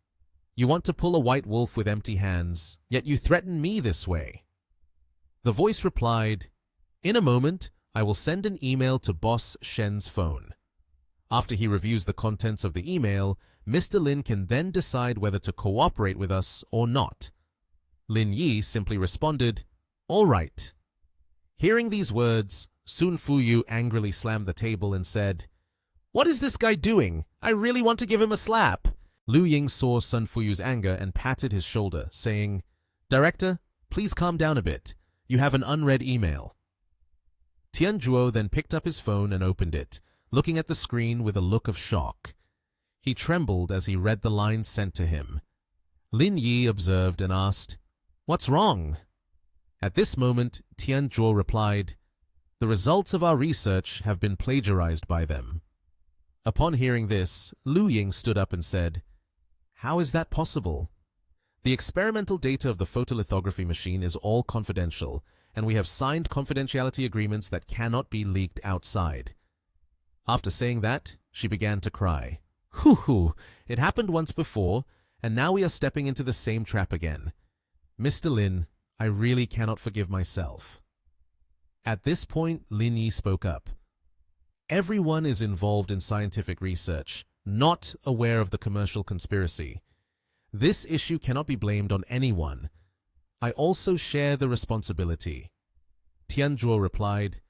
A: You want to pull a white wolf with empty hands, yet you threaten me this way. The voice replied, In a moment, I will send an email to Boss Shen's phone. After he reviews the contents of the email, Mr. Lin can then decide whether to cooperate with us or not. Lin Yi simply responded, All right. Hearing these words, Sun Fuyu angrily slammed the table and said, What is this guy doing? I really want to give him a slap. Lu Ying saw Sun Fuyu's anger and patted his shoulder, saying, Director, please calm down a bit. You have an unread email. Tianzhuo then picked up his phone and opened it, looking at the screen with a look of shock. He trembled as he read the lines sent to him. Lin Yi observed and asked, What's wrong? At this moment, Tianzhuo replied, The results of our research have been plagiarized by them. Upon hearing this, Lu Ying stood up and said, How is that possible? The experimental data of the photolithography machine is all confidential, and we have signed confidentiality agreements that cannot be leaked outside. After saying that, she began to cry. Hoo, it happened once before, and now we are stepping into the same trap again. Mr. Lin, I really cannot forgive myself. At this point, Lin Yi spoke up. Everyone is involved in scientific research, not aware of the commercial conspiracy. This issue cannot be blamed on anyone. I also share the responsibility. Tianzhuo replied,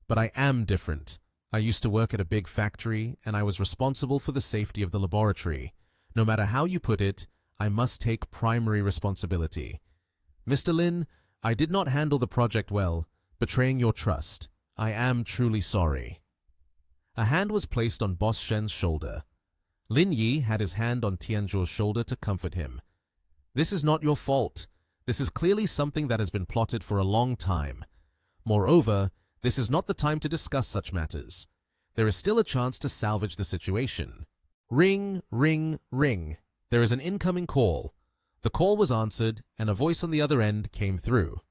A: But I am different. I used to work at a big factory, and I was responsible for the safety of the laboratory. No matter how you put it, I must take primary responsibility. Mr. Lin, I did not handle the project well, betraying your trust. I am truly sorry. A hand was placed on Boss Shen's shoulder. Lin Yi had his hand on Tianzhuo's shoulder to comfort him. This is not your fault. This is clearly something that has been plotted for a long time. Moreover, this is not the time to discuss such matters. There is still a chance to salvage the situation. Ring, ring, ring. There is an incoming call. The call was answered, and a voice on the other end came through.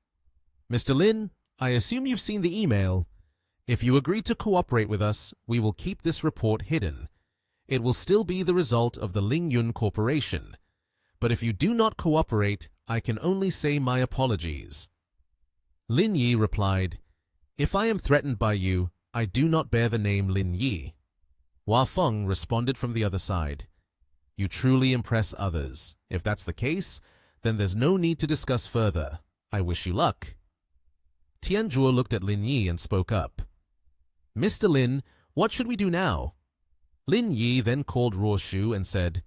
A: Mr. Lin, I assume you've seen the email. If you agree to cooperate with us, we will keep this report hidden. It will still be the result of the Ling Yun Corporation. But if you do not cooperate, I can only say my apologies. Lin Yi replied, If I am threatened by you, I do not bear the name Lin Yi. Hua Feng responded from the other side. You truly impress others. If that's the case, then there's no need to discuss further. I wish you luck. Tianzhuo looked at Lin Yi and spoke up. Mr. Lin, what should we do now? Lin Yi then called Ruoshu and said,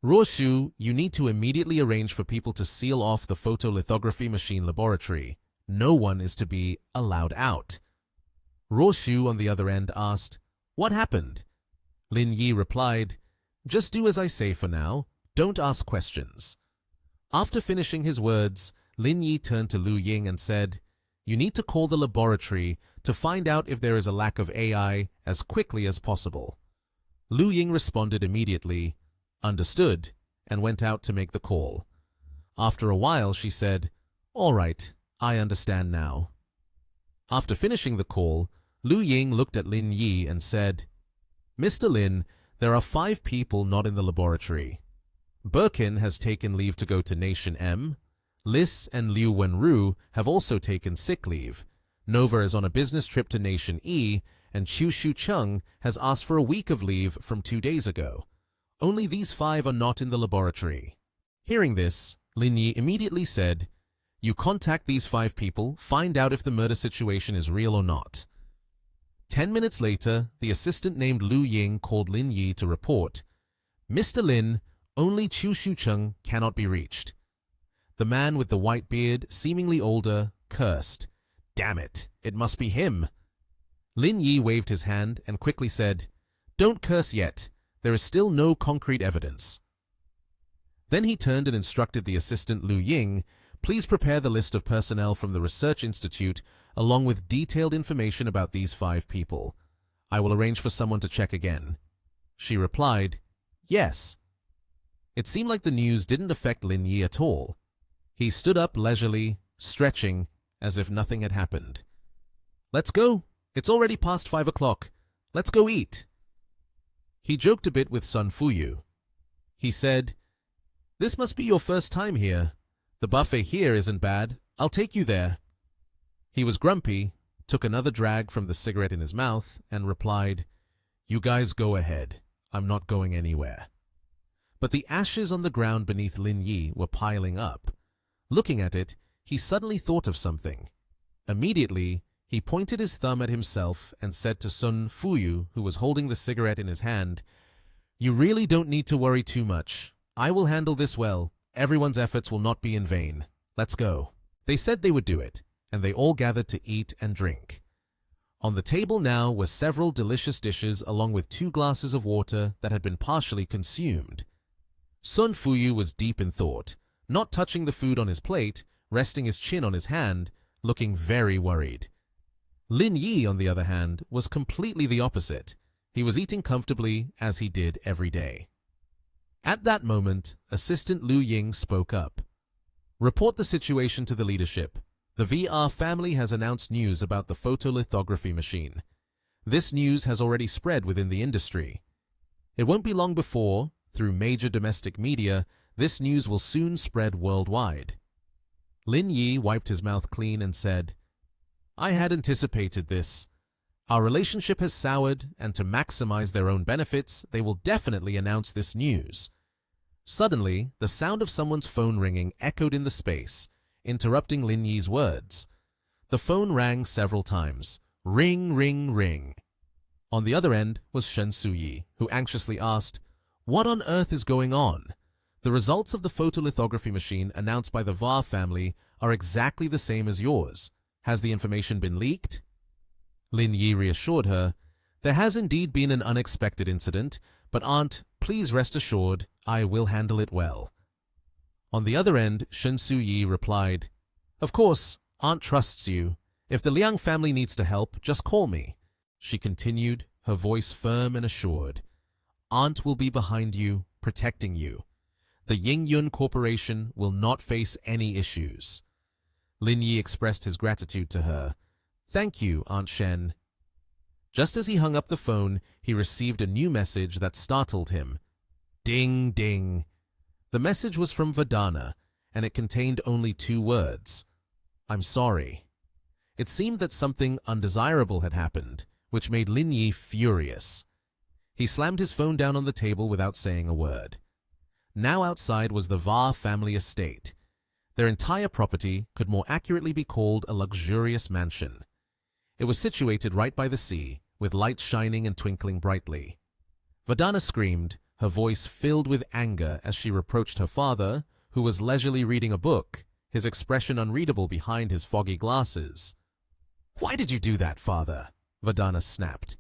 A: Ruoshu, you need to immediately arrange for people to seal off the photolithography machine laboratory. No one is to be allowed out. Ruoshu on the other end asked, What happened? Lin Yi replied, Just do as I say for now. Don't ask questions. After finishing his words, Lin Yi turned to Lu Ying and said, You need to call the laboratory to find out if there is a lack of AI as quickly as possible. Lu Ying responded immediately, Understood, and went out to make the call. After a while, she said, All right, I understand now. After finishing the call, Lu Ying looked at Lin Yi and said, Mr. Lin, there are 5 people not in the laboratory. Birkin has taken leave to go to Nation M. Lis and Liu Wenru have also taken sick leave. Nova is on a business trip to Nation E, and Chu Shu Chung has asked for a week of leave from 2 days ago. Only these 5 are not in the laboratory. Hearing this, Lin Yi immediately said, You contact these 5 people, find out if the murder situation is real or not. 10 minutes later, the assistant named Lu Ying called Lin Yi to report, Mr. Lin, only Chu Shu Chung cannot be reached. The man with the white beard, seemingly older, cursed. Damn it, it must be him. Lin Yi waved his hand and quickly said, Don't curse yet. There is still no concrete evidence. Then he turned and instructed the assistant Lu Ying, Please prepare the list of personnel from the Research Institute along with detailed information about these 5 people. I will arrange for someone to check again. She replied, Yes. It seemed like the news didn't affect Lin Yi at all. He stood up leisurely, stretching, as if nothing had happened. Let's go. It's already past 5 o'clock. Let's go eat. He joked a bit with Sun Fuyu. He said, This must be your first time here. The buffet here isn't bad. I'll take you there. He was grumpy, took another drag from the cigarette in his mouth, and replied, You guys go ahead. I'm not going anywhere. But the ashes on the ground beneath Lin Yi were piling up. Looking at it, he suddenly thought of something. Immediately, he pointed his thumb at himself and said to Sun Fuyu, who was holding the cigarette in his hand, You really don't need to worry too much. I will handle this well. Everyone's efforts will not be in vain. Let's go. They said they would do it, and they all gathered to eat and drink. On the table now were several delicious dishes along with 2 glasses of water that had been partially consumed. Sun Fuyu was deep in thought, not touching the food on his plate, resting his chin on his hand, looking very worried. Lin Yi, on the other hand, was completely the opposite. He was eating comfortably, as he did every day. At that moment, Assistant Lu Ying spoke up. Report the situation to the leadership. The F.E.M.I has announced news about the photolithography machine. This news has already spread within the industry. It won't be long before, through major domestic media, this news will soon spread worldwide. Lin Yi wiped his mouth clean and said, I had anticipated this. Our relationship has soured, and to maximize their own benefits, they will definitely announce this news. Suddenly, the sound of someone's phone ringing echoed in the space, interrupting Lin Yi's words. The phone rang several times. Ring, ring, ring. On the other end was Shen Suyi, who anxiously asked, What on earth is going on? The results of the photolithography machine announced by the Va family are exactly the same as yours. Has the information been leaked? Lin Yi reassured her, There has indeed been an unexpected incident, but Aunt, please rest assured, I will handle it well. On the other end, Shen Suyi replied, Of course, Aunt trusts you. If the Liang family needs to help, just call me. She continued, her voice firm and assured. Aunt will be behind you, protecting you. The Ying-Yun Corporation will not face any issues. Lin Yi expressed his gratitude to her. Thank you, Aunt Shen. Just as he hung up the phone, he received a new message that startled him. Ding, ding. The message was from Vadana, and it contained only 2 words. I'm sorry. It seemed that something undesirable had happened, which made Lin Yi furious. He slammed his phone down on the table without saying a word. Now outside was the Va family estate. Their entire property could more accurately be called a luxurious mansion. It was situated right by the sea, with lights shining and twinkling brightly. Vadana screamed, her voice filled with anger as she reproached her father, who was leisurely reading a book, his expression unreadable behind his foggy glasses. Why did you do that, father? Vadana snapped.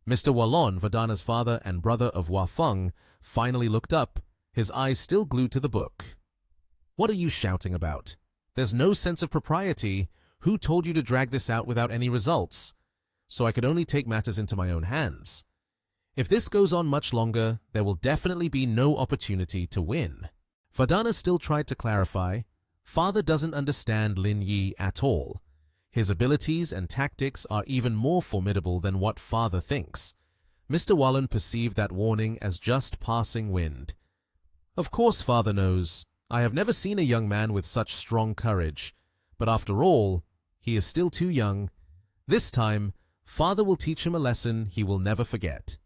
A: Mr. Wallon, Vadana's father and brother of Hua Feng, finally looked up, his eyes still glued to the book. What are you shouting about? There's no sense of propriety. Who told you to drag this out without any results? So I could only take matters into my own hands. If this goes on much longer, there will definitely be no opportunity to win. Vadana still tried to clarify. Father doesn't understand Lin Yi at all. His abilities and tactics are even more formidable than what father thinks. Mr. Wallen perceived that warning as just passing wind. Of course father knows. I have never seen a young man with such strong courage. But after all, he is still too young. This time, father will teach him a lesson he will never forget.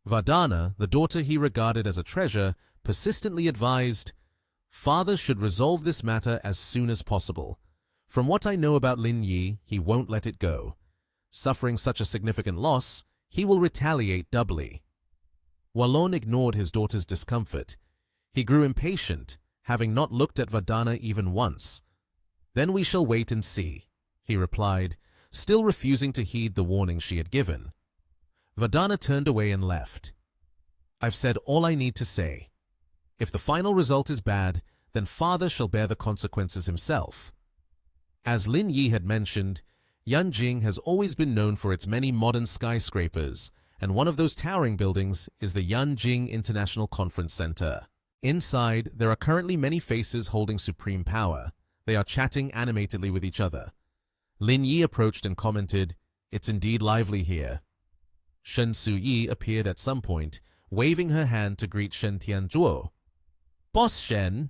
A: Vadana, the daughter he regarded as a treasure, persistently advised, Father should resolve this matter as soon as possible. From what I know about Lin Yi, he won't let it go. Suffering such a significant loss, he will retaliate doubly. Wallon ignored his daughter's discomfort. He grew impatient, having not looked at Vadana even once. Then we shall wait and see, he replied, still refusing to heed the warning she had given. Vadana turned away and left. I've said all I need to say. If the final result is bad, then father shall bear the consequences himself. As Lin Yi had mentioned, Yanjing has always been known for its many modern skyscrapers, and one of those towering buildings is the Yanjing International Conference Center. Inside, there are currently many faces holding supreme power. They are chatting animatedly with each other. Lin Yi approached and commented, It's indeed lively here. Shen Suyi appeared at some point, waving her hand to greet Shen Tianzhuo. Boss Shen!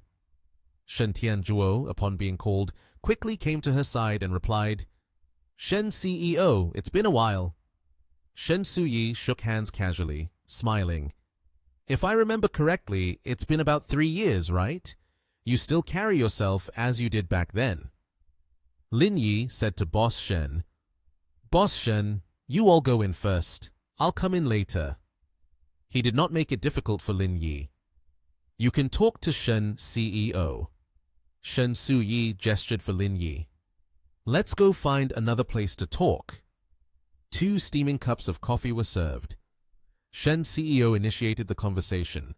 A: Shen Tianzhuo, upon being called, quickly came to her side and replied, Shen CEO, it's been a while. Shen Suyi shook hands casually, smiling. If I remember correctly, it's been about 3 years, right? You still carry yourself as you did back then. Lin Yi said to Boss Shen, Boss Shen, you all go in first. I'll come in later. He did not make it difficult for Lin Yi. You can talk to Shen CEO. Shen Suyi gestured for Lin Yi. Let's go find another place to talk. 2 steaming cups of coffee were served. Shen CEO initiated the conversation.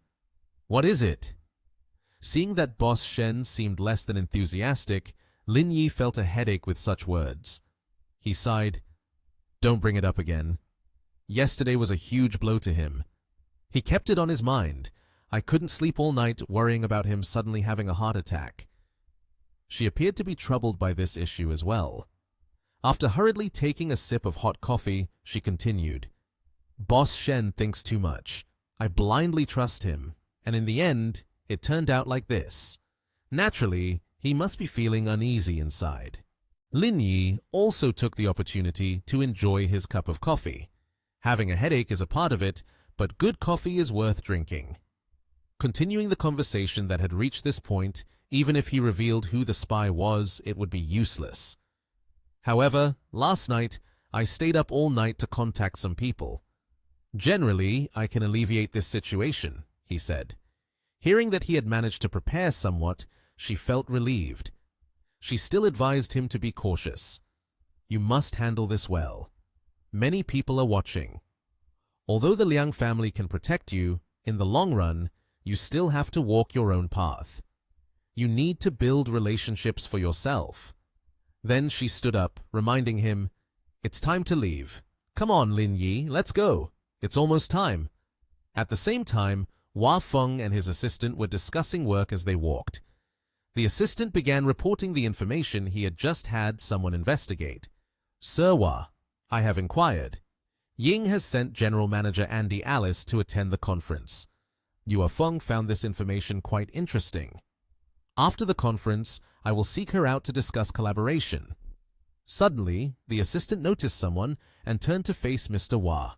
A: What is it? Seeing that Boss Shen seemed less than enthusiastic, Lin Yi felt a headache with such words. He sighed. Don't bring it up again. Yesterday was a huge blow to him. He kept it on his mind. I couldn't sleep all night worrying about him suddenly having a heart attack. She appeared to be troubled by this issue as well. After hurriedly taking a sip of hot coffee, she continued. Boss Shen thinks too much. I blindly trust him, and in the end, it turned out like this. Naturally, he must be feeling uneasy inside. Lin Yi also took the opportunity to enjoy his cup of coffee. Having a headache is a part of it, but good coffee is worth drinking. Continuing the conversation that had reached this point, even if he revealed who the spy was, it would be useless. However, last night, I stayed up all night to contact some people. Generally, I can alleviate this situation, he said. Hearing that he had managed to prepare somewhat, she felt relieved. She still advised him to be cautious. You must handle this well. Many people are watching. Although the Liang family can protect you, in the long run, you still have to walk your own path. You need to build relationships for yourself. Then she stood up, reminding him, It's time to leave. Come on, Lin Yi, let's go. It's almost time. At the same time, Hua Feng and his assistant were discussing work as they walked. The assistant began reporting the information he had just had someone investigate. Sir Hua, I have inquired. Ying has sent General Manager Andy Alice to attend the conference. Hua Feng found this information quite interesting. After the conference, I will seek her out to discuss collaboration. Suddenly, the assistant noticed someone and turned to face Mr. Hua.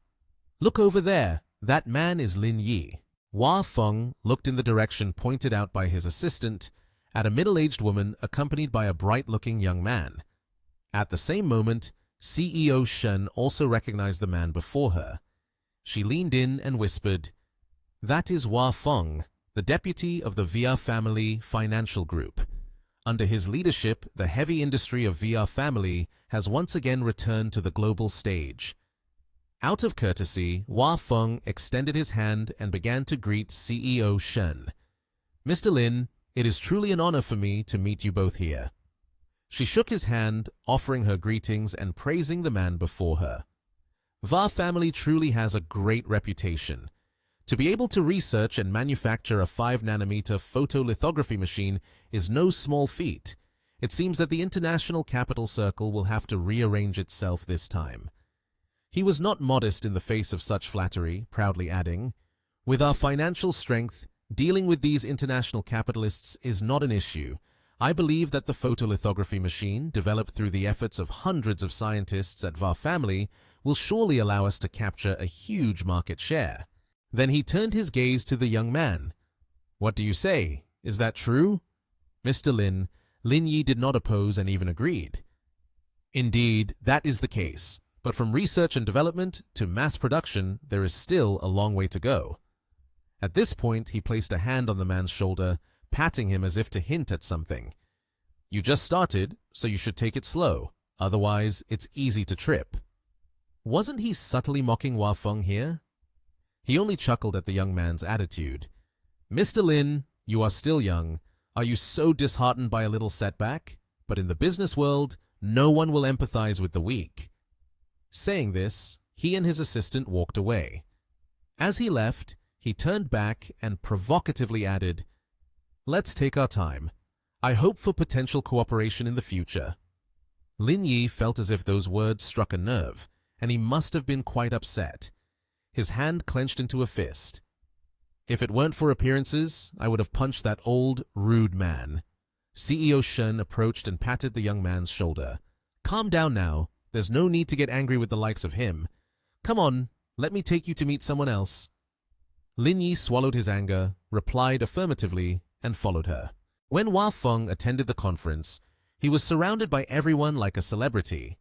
A: Look over there. That man is Lin Yi. Hua Feng looked in the direction pointed out by his assistant, at a middle-aged woman accompanied by a bright-looking young man. At the same moment, CEO Shen also recognized the man before her. She leaned in and whispered, "That is Hua Feng, the deputy of the F.E.M.I financial group. Under his leadership, the heavy industry of F.E.M.I has once again returned to the global stage." Out of courtesy, Hua Feng extended his hand and began to greet CEO Shen. "Mr. Lin, it is truly an honor for me to meet you both here." She shook his hand, offering her greetings and praising the man before her. F.E.M.I truly has a great reputation. To be able to research and manufacture a 5-nanometer photolithography machine is no small feat. It seems that the international capital circle will have to rearrange itself this time. He was not modest in the face of such flattery, proudly adding, "With our financial strength, dealing with these international capitalists is not an issue. I believe that the photolithography machine, developed through the efforts of hundreds of scientists at F.E.M.I, will surely allow us to capture a huge market share." Then he turned his gaze to the young man. "What do you say? Is that true?" Mr. Lin Yi did not oppose and even agreed. "Indeed, that is the case. But from research and development to mass production, there is still a long way to go." At this point, he placed a hand on the man's shoulder, patting him as if to hint at something. "You just started, so you should take it slow. Otherwise, it's easy to trip." Wasn't he subtly mocking Hua Feng here? He only chuckled at the young man's attitude. "Mr. Lin, you are still young. Are you so disheartened by a little setback? But in the business world, no one will empathize with the weak." Saying this, he and his assistant walked away. As he left, he turned back and provocatively added, "Let's take our time. I hope for potential cooperation in the future." Lin Yi felt as if those words struck a nerve, and he must have been quite upset. His hand clenched into a fist. "If it weren't for appearances, I would have punched that old, rude man." CEO Shen approached and patted the young man's shoulder. "Calm down now. There's no need to get angry with the likes of him. Come on, let me take you to meet someone else." Lin Yi swallowed his anger, replied affirmatively, and followed her. When Hua Feng attended the conference, he was surrounded by everyone like a celebrity.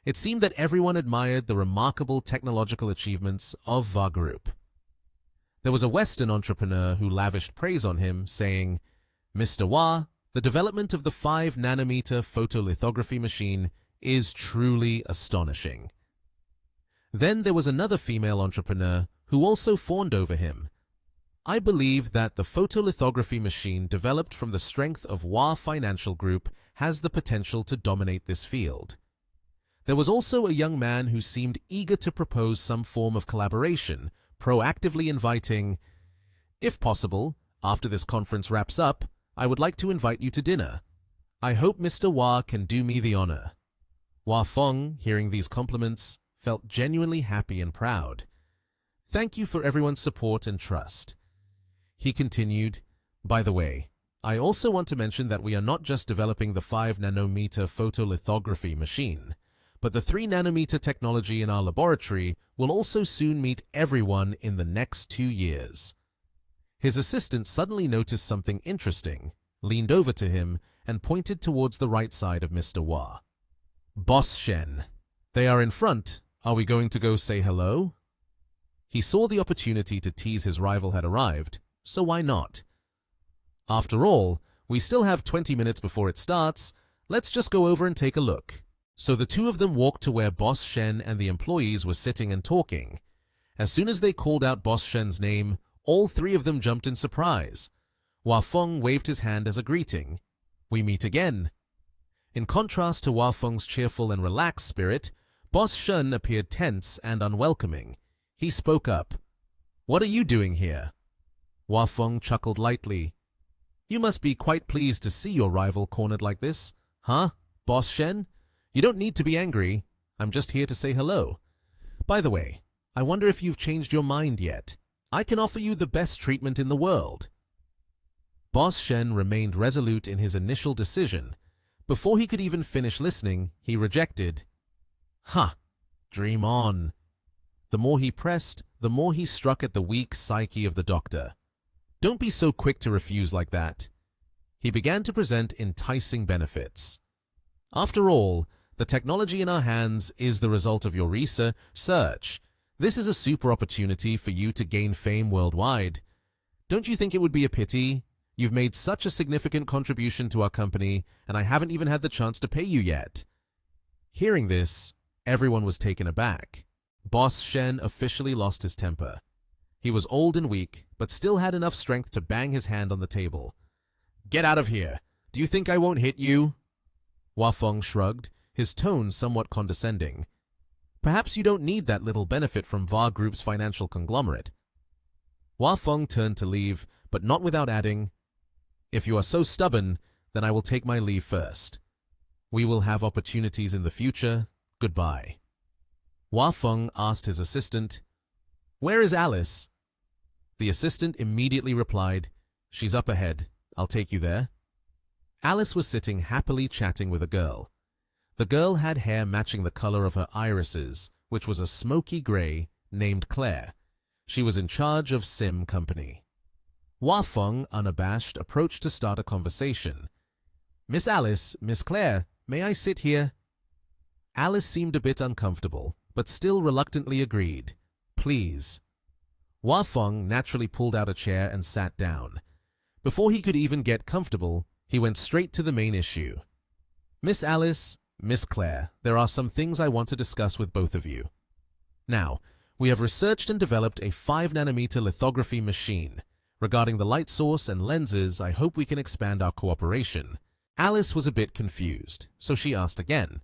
A: It seemed that everyone admired the remarkable technological achievements of Va Group. There was a Western entrepreneur who lavished praise on him, saying, "Mr. Hua, the development of the 5-nanometer photolithography machine is truly astonishing." Then there was another female entrepreneur who also fawned over him. "I believe that the photolithography machine developed from the strength of Hua Financial Group has the potential to dominate this field." There was also a young man who seemed eager to propose some form of collaboration, proactively inviting, "If possible, after this conference wraps up, I would like to invite you to dinner. I hope Mr. Hua can do me the honor." Hua Feng, hearing these compliments, felt genuinely happy and proud. "Thank you for everyone's support and trust." He continued, "By the way, I also want to mention that we are not just developing the 5-nanometer photolithography machine, but the 3-nanometer technology in our laboratory will also soon meet everyone in the next 2 years. His assistant suddenly noticed something interesting, leaned over to him, and pointed towards the right side of Mr. Hua. "Boss Shen, they are in front. Are we going to go say hello?" He saw the opportunity to tease his rival had arrived, so why not? "After all, we still have 20 minutes before it starts. Let's just go over and take a look." So the two of them walked to where Boss Shen and the employees were sitting and talking. As soon as they called out Boss Shen's name, all three of them jumped in surprise. Hua Feng waved his hand as a greeting. "We meet again." In contrast to Hua Feng's cheerful and relaxed spirit, Boss Shen appeared tense and unwelcoming. He spoke up. "What are you doing here?" Hua Feng chuckled lightly. You must be quite pleased to see your rival cornered like this, huh, Boss Shen? You don't need to be angry. I'm just here to say hello. By the way, I wonder if you've changed your mind yet. I can offer you the best treatment in the world. Boss Shen remained resolute in his initial decision. Before he could even finish listening, he rejected. Ha! Dream on. The more he pressed, the more he struck at the weak psyche of the doctor. Don't be so quick to refuse like that. He began to present enticing benefits. After all, the technology in our hands is the result of your research. This is a super opportunity for you to gain fame worldwide. Don't you think it would be a pity? You've made such a significant contribution to our company, and I haven't even had the chance to pay you yet. Hearing this, everyone was taken aback. Boss Shen officially lost his temper. He was old and weak, but still had enough strength to bang his hand on the table. Get out of here! Do you think I won't hit you? Hua Feng shrugged, his tone somewhat condescending. Perhaps you don't need that little benefit from VAR Group's financial conglomerate. Hua Feng turned to leave, but not without adding, if you are so stubborn, then I will take my leave first. We will have opportunities in the future. Goodbye. Hua Feng asked his assistant, Where is Alice? The assistant immediately replied, She's up ahead. I'll take you there. Alice was sitting happily chatting with a girl. The girl had hair matching the color of her irises, which was a smoky gray, named Claire. She was in charge of F.E.M.I company. Hua Feng, unabashed, approached to start a conversation. Miss Alice, Miss Claire, may I sit here? Alice seemed a bit uncomfortable, but still reluctantly agreed. Please. Hua Feng naturally pulled out a chair and sat down. Before he could even get comfortable, he went straight to the main issue. Miss Alice, Miss Claire, there are some things I want to discuss with both of you. Now, we have researched and developed a 5-nanometer lithography machine. Regarding the light source and lenses, I hope we can expand our cooperation. Alice was a bit confused, so she asked again.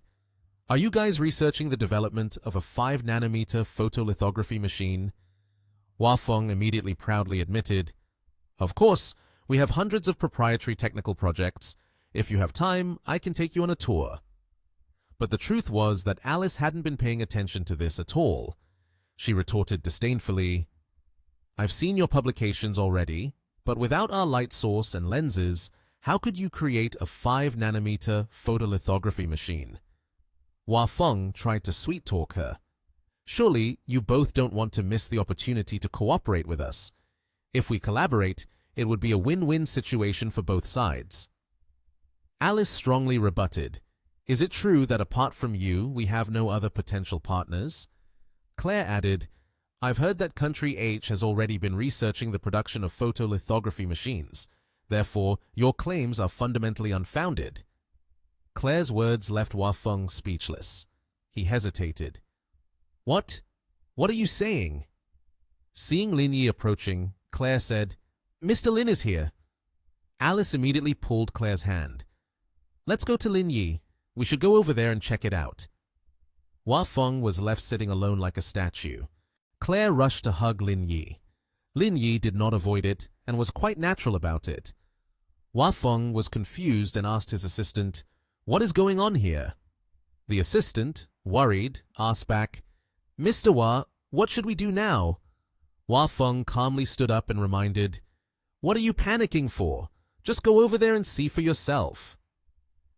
A: Are you guys researching the development of a 5-nanometer photolithography machine? Hua Feng immediately proudly admitted, Of course, we have hundreds of proprietary technical projects. If you have time, I can take you on a tour. But the truth was that Alice hadn't been paying attention to this at all. She retorted disdainfully, I've seen your publications already, but without our light source and lenses, how could you create a 5-nanometer photolithography machine? Hua Feng tried to sweet-talk her. Surely, you both don't want to miss the opportunity to cooperate with us. If we collaborate, it would be a win-win situation for both sides. Alice strongly rebutted, Is it true that apart from you, we have no other potential partners? Claire added, I've heard that Country H has already been researching the production of photolithography machines. Therefore, your claims are fundamentally unfounded. Claire's words left Hua Feng speechless. He hesitated. What? What are you saying? Seeing Lin Yi approaching, Claire said, Mr. Lin is here. Alice immediately pulled Claire's hand. Let's go to Lin Yi. We should go over there and check it out. Hua Feng was left sitting alone like a statue. Claire rushed to hug Lin Yi. Lin Yi did not avoid it and was quite natural about it. Hua Feng was confused and asked his assistant, What is going on here? The assistant, worried, asked back, Mr. Hua, what should we do now? Hua Feng calmly stood up and reminded, What are you panicking for? Just go over there and see for yourself.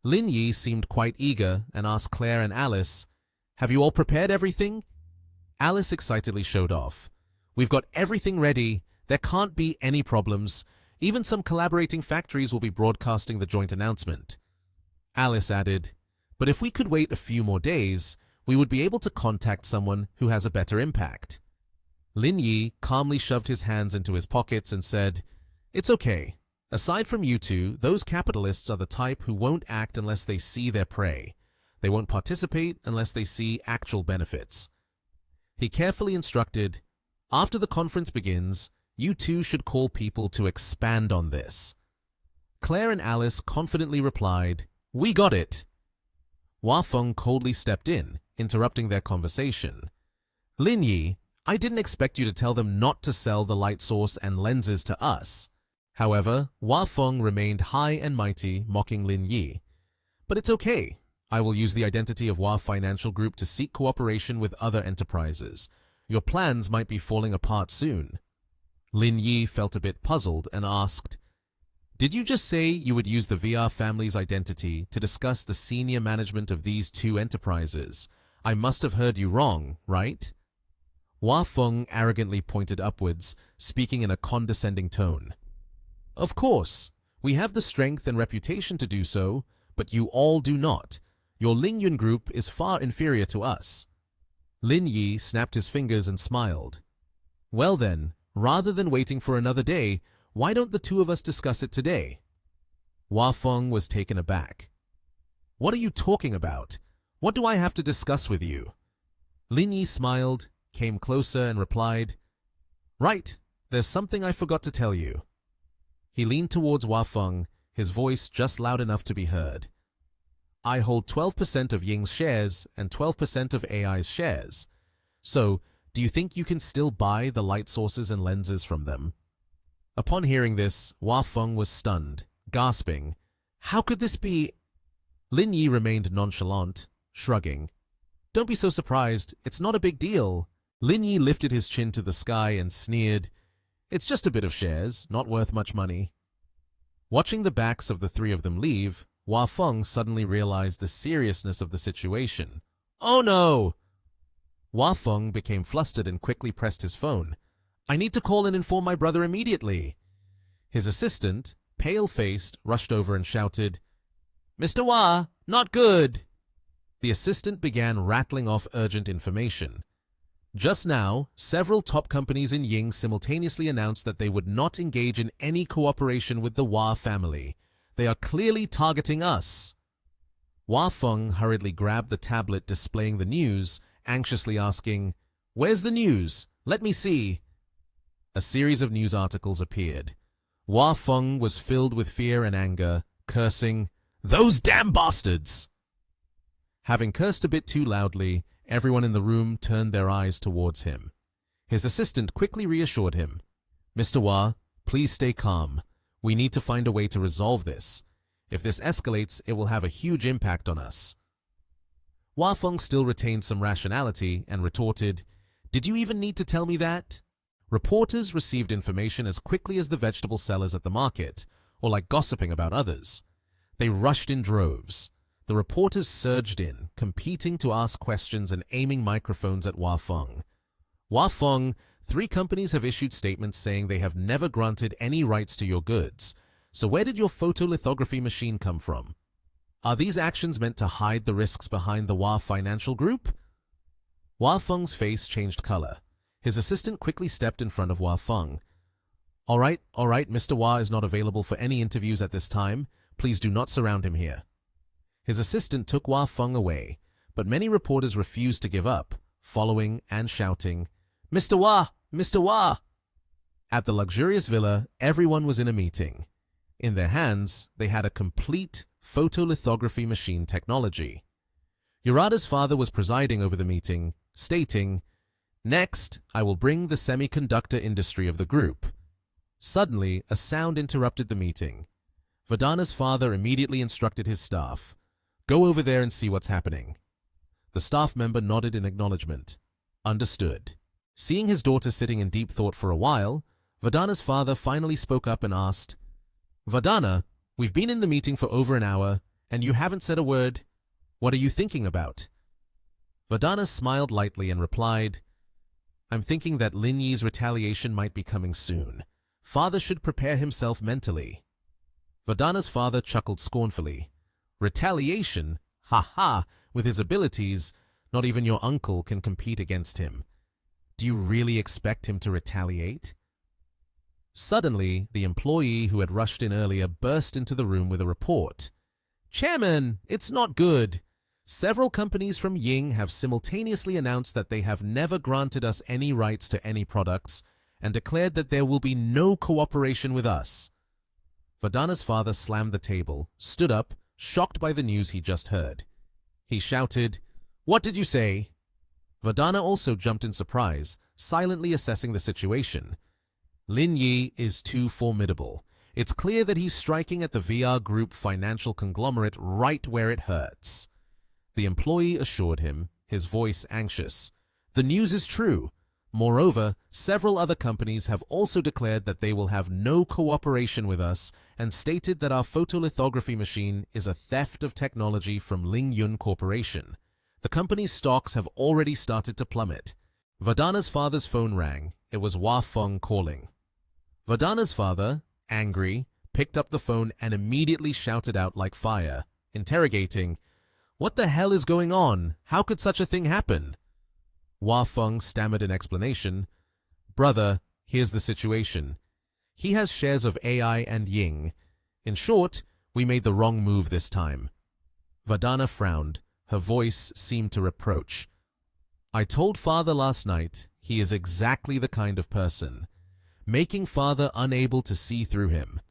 A: Lin Yi seemed quite eager and asked Claire and Alice, Have you all prepared everything? Alice excitedly showed off. We've got everything ready. There can't be any problems. Even some collaborating factories will be broadcasting the joint announcement. Alice added, But if we could wait a few more days, we would be able to contact someone who has a better impact. Lin Yi calmly shoved his hands into his pockets and said, It's okay. Aside from you two, those capitalists are the type who won't act unless they see their prey. They won't participate unless they see actual benefits. He carefully instructed, After the conference begins, you two should call people to expand on this. Claire and Alice confidently replied, We got it. Hua Feng coldly stepped in, interrupting their conversation. Lin Yi, I didn't expect you to tell them not to sell the light source and lenses to us. However, Hua Feng remained high and mighty, mocking Lin Yi. But it's okay. I will use the identity of Hua Financial Group to seek cooperation with other enterprises. Your plans might be falling apart soon. Lin Yi felt a bit puzzled and asked, "Did you just say you would use the VR family's identity to discuss the senior management of these two enterprises? I must have heard you wrong, right?" Hua Feng arrogantly pointed upwards, speaking in a condescending tone. "Of course, we have the strength and reputation to do so, but you all do not. Your Lingyun group is far inferior to us." Lin Yi snapped his fingers and smiled. "Well then, rather than waiting for another day, why don't the two of us discuss it today?" Hua Feng was taken aback. "What are you talking about? What do I have to discuss with you?" Lin Yi smiled, came closer and replied, "Right, there's something I forgot to tell you." He leaned towards Hua Feng, his voice just loud enough to be heard. "I hold 12% of Ying's shares and 12% of AI's shares. So, do you think you can still buy the light sources and lenses from them?" Upon hearing this, Hua Feng was stunned, gasping, "How could this be?" Lin Yi remained nonchalant, shrugging. "Don't be so surprised, it's not a big deal." Lin Yi lifted his chin to the sky and sneered, "It's just a bit of shares, not worth much money." Watching the backs of the three of them leave, Hua Feng suddenly realized the seriousness of the situation. "Oh no!" Hua Feng became flustered and quickly pressed his phone. "I need to call and inform my brother immediately." His assistant, pale-faced, rushed over and shouted, "Mr. Hua, not good!" The assistant began rattling off urgent information. Just now, several top companies in Ying simultaneously announced that they would not engage in any cooperation with the Hua family. They are clearly targeting us. Hua Feng hurriedly grabbed the tablet displaying the news, anxiously asking, "Where's the news? Let me see." A series of news articles appeared. Hua Feng was filled with fear and anger, cursing, "Those damn bastards!" Having cursed a bit too loudly, everyone in the room turned their eyes towards him. His assistant quickly reassured him, "Mr. Hua, please stay calm. We need to find a way to resolve this. If this escalates, it will have a huge impact on us." Hua Feng still retained some rationality and retorted, "Did you even need to tell me that?" Reporters received information as quickly as the vegetable sellers at the market, or like gossiping about others. They rushed in droves. The reporters surged in, competing to ask questions and aiming microphones at Hua Feng. "Hua Feng, 3 companies have issued statements saying they have never granted any rights to your goods. So where did your photolithography machine come from? Are these actions meant to hide the risks behind the Hua Financial Group?" Hua Feng's face changed color. His assistant quickly stepped in front of Hua Feng. All right, Mr. Hua is not available for any interviews at this time. Please do not surround him here." His assistant took Hua Feng away, but many reporters refused to give up, following and shouting, "Mr. Hua! Mr. Hua!" At the luxurious villa, everyone was in a meeting. In their hands, they had a complete photolithography machine technology. Yurada's father was presiding over the meeting, stating, "Next, I will bring the semiconductor industry of the group." Suddenly, a sound interrupted the meeting. Vadana's father immediately instructed his staff, "Go over there and see what's happening." The staff member nodded in acknowledgement. Understood. Seeing his daughter sitting in deep thought for a while, Vadana's father finally spoke up and asked, "Vadana, we've been in the meeting for over an hour, and you haven't said a word. What are you thinking about?" Vadana smiled lightly and replied, "I'm thinking that Lin Yi's retaliation might be coming soon. Father should prepare himself mentally." Vadana's father chuckled scornfully. "Retaliation? Ha ha! With his abilities, not even your uncle can compete against him. Do you really expect him to retaliate?" Suddenly, the employee who had rushed in earlier burst into the room with a report. "Chairman, it's not good. Several companies from Ying have simultaneously announced that they have never granted us any rights to any products and declared that there will be no cooperation with us." Vadana's father slammed the table, stood up, shocked by the news he just heard. He shouted, "What did you say?" Vadana also jumped in surprise, silently assessing the situation. Lin Yi is too formidable. It's clear that he's striking at the VR Group financial conglomerate right where it hurts. The employee assured him, his voice anxious. The news is true. Moreover, several other companies have also declared that they will have no cooperation with us and stated that our photolithography machine is a theft of technology from Ling Yun Corporation. The company's stocks have already started to plummet. Vardana's father's phone rang. It was Hua Feng calling. Vardana's father, angry, picked up the phone and immediately shouted out like fire, interrogating, "What the hell is going on? How could such a thing happen?" Hua Feng stammered an explanation. "Brother, here's the situation. He has shares of AI and Ying. In short, we made the wrong move this time." Vardana frowned. Her voice seemed to reproach. "I told father last night he is exactly the kind of person, making father unable to see through him.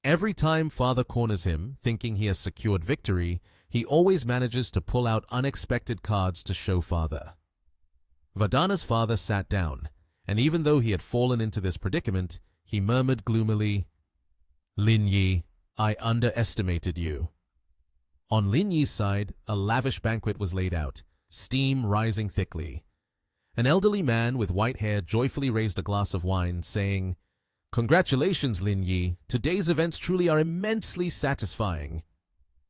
A: Every time father corners him, thinking he has secured victory, he always manages to pull out unexpected cards to show father." Vardana's father sat down, and even though he had fallen into this predicament, he murmured gloomily, "Lin Yi, I underestimated you." On Lin Yi's side, a lavish banquet was laid out, steam rising thickly. An elderly man with white hair joyfully raised a glass of wine, saying, "Congratulations, Lin Yi. Today's events truly are immensely satisfying."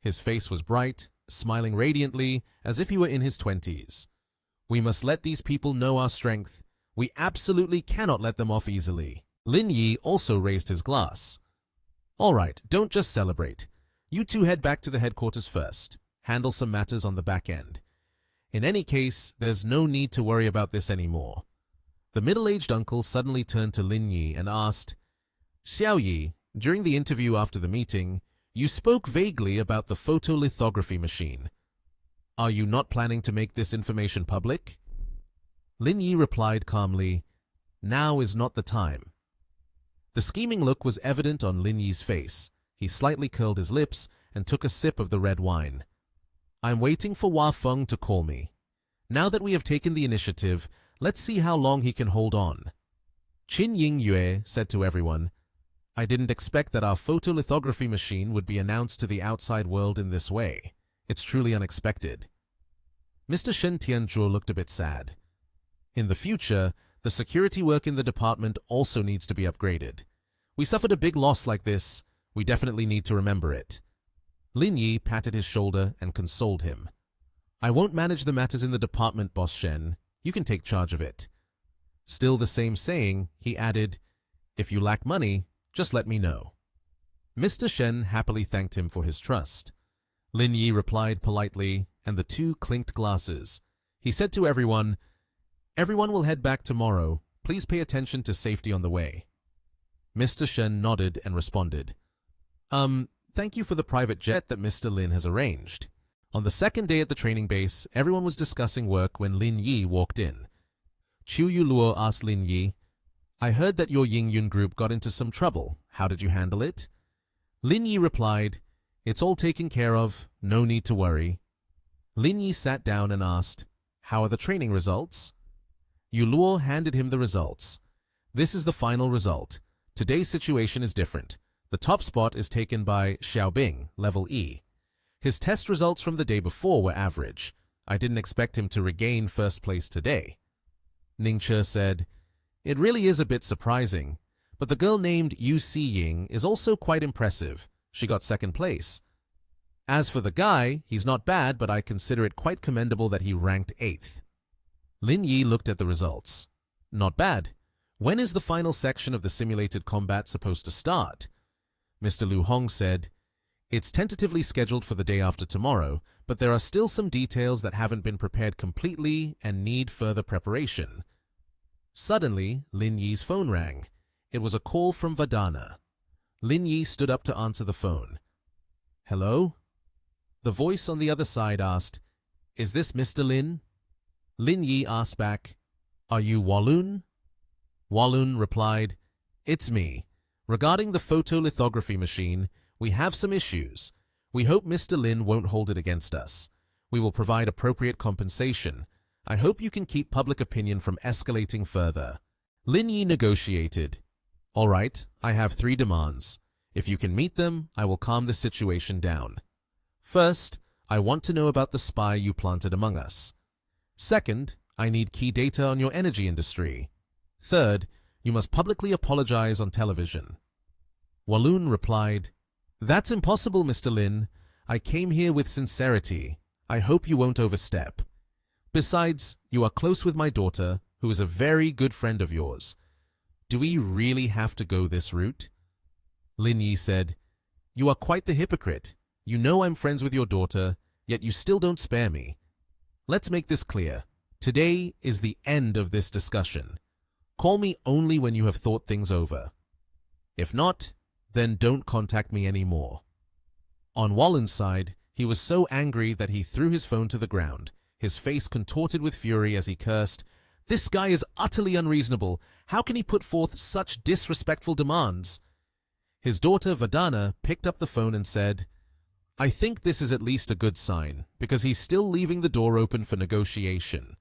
A: His face was bright, smiling radiantly, as if he were in his 20s. "We must let these people know our strength. We absolutely cannot let them off easily." Lin Yi also raised his glass. "All right, don't just celebrate. You two head back to the headquarters first. Handle some matters on the back end. In any case, there's no need to worry about this anymore." The middle-aged uncle suddenly turned to Lin Yi and asked, "Xiao Yi, during the interview after the meeting, you spoke vaguely about the photolithography machine. Are you not planning to make this information public?" Lin Yi replied calmly, "Now is not the time." The scheming look was evident on Lin Yi's face. He slightly curled his lips and took a sip of the red wine. "I'm waiting for Hua Feng to call me. Now that we have taken the initiative, let's see how long he can hold on." Qin Ying Yue said to everyone, "I didn't expect that our photolithography machine would be announced to the outside world in this way. It's truly unexpected." Mr. Shen Tianzhuo looked a bit sad. "In the future, the security work in the department also needs to be upgraded. We suffered a big loss like this. We definitely need to remember it." Lin Yi patted his shoulder and consoled him. "I won't manage the matters in the department, Boss Shen. You can take charge of it." Still the same saying, he added, "If you lack money, just let me know." Mr. Shen happily thanked him for his trust. Lin Yi replied politely, and the two clinked glasses. He said to everyone, "Everyone will head back tomorrow. Please pay attention to safety on the way." Mr. Shen nodded and responded, Thank you for the private jet that Mr. Lin has arranged." On the second day at the training base, everyone was discussing work when Lin Yi walked in. Chu Yuluo asked Lin Yi, "I heard that your Ying Yun group got into some trouble. How did you handle it?" Lin Yi replied, "It's all taken care of. No need to worry." Lin Yi sat down and asked, "How are the training results?" Yuluo handed him the results. "This is the final result. Today's situation is different. The top spot is taken by Xiaobing, level E. His test results from the day before were average. I didn't expect him to regain first place today." Ningche said, "It really is a bit surprising, but the girl named Yu Si-Ying is also quite impressive. She got second place. As for the guy, he's not bad, but I consider it quite commendable that he ranked 8th. Lin Yi looked at the results. "Not bad. When is the final section of the simulated combat supposed to start?" Mr. Lu Hong said, "It's tentatively scheduled for the day after tomorrow, but there are still some details that haven't been prepared completely and need further preparation." Suddenly, Lin Yi's phone rang. It was a call from Vardana. Lin Yi stood up to answer the phone. "Hello?" The voice on the other side asked, "Is this Mr. Lin?" Lin Yi asked back, "Are you Walun?" Walun replied, "It's me. Regarding the photolithography machine, we have some issues. We hope Mr. Lin won't hold it against us. We will provide appropriate compensation. I hope you can keep public opinion from escalating further. Lin Yi negotiated. All right, I have 3 demands. If you can meet them, I will calm the situation down. First, I want to know about the spy you planted among us. Second, I need key data on your energy industry. Third, you must publicly apologize on television. Walloon replied, That's impossible, Mr. Lin. I came here with sincerity. I hope you won't overstep. Besides, you are close with my daughter, who is a very good friend of yours. Do we really have to go this route? Lin Yi said, You are quite the hypocrite. You know I'm friends with your daughter, yet you still don't spare me. Let's make this clear. Today is the end of this discussion. Call me only when you have thought things over. If not, then don't contact me anymore. On Wallen's side, he was so angry that he threw his phone to the ground, his face contorted with fury as he cursed, This guy is utterly unreasonable. How can he put forth such disrespectful demands? His daughter Vadana picked up the phone and said, I think this is at least a good sign, because he's still leaving the door open for negotiation.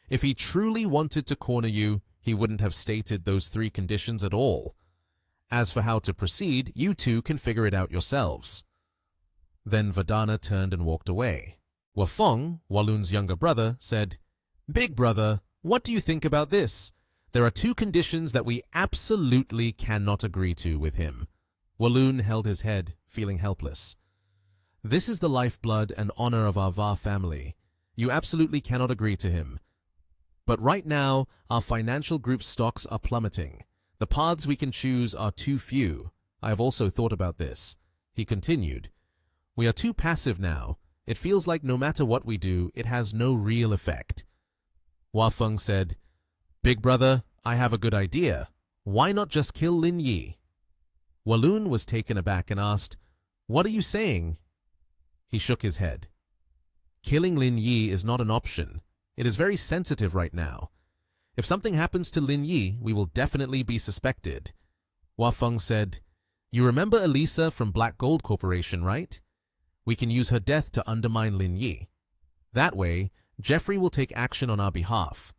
A: If he truly wanted to corner you, he wouldn't have stated those 3 conditions at all. As for how to proceed, you two can figure it out yourselves. Then Vadana turned and walked away. Wafeng, Walloon's younger brother, said, Big brother, what do you think about this? There are 2 conditions that we absolutely cannot agree to with him. Walloon held his head, feeling helpless. This is the lifeblood and honor of our Va family. You absolutely cannot agree to him. But right now, our financial group's stocks are plummeting. The paths we can choose are too few. I have also thought about this. He continued, We are too passive now. It feels like no matter what we do, it has no real effect. Wafeng said, Big brother, I have a good idea. Why not just kill Lin Yi? Walloon was taken aback and asked, What are you saying? He shook his head. Killing Lin Yi is not an option. It is very sensitive right now. If something happens to Lin Yi, we will definitely be suspected. Wafeng said, You remember Elisa from Black Gold Corporation, right? We can use her death to undermine Lin Yi. That way, Jeffrey will take action on our behalf.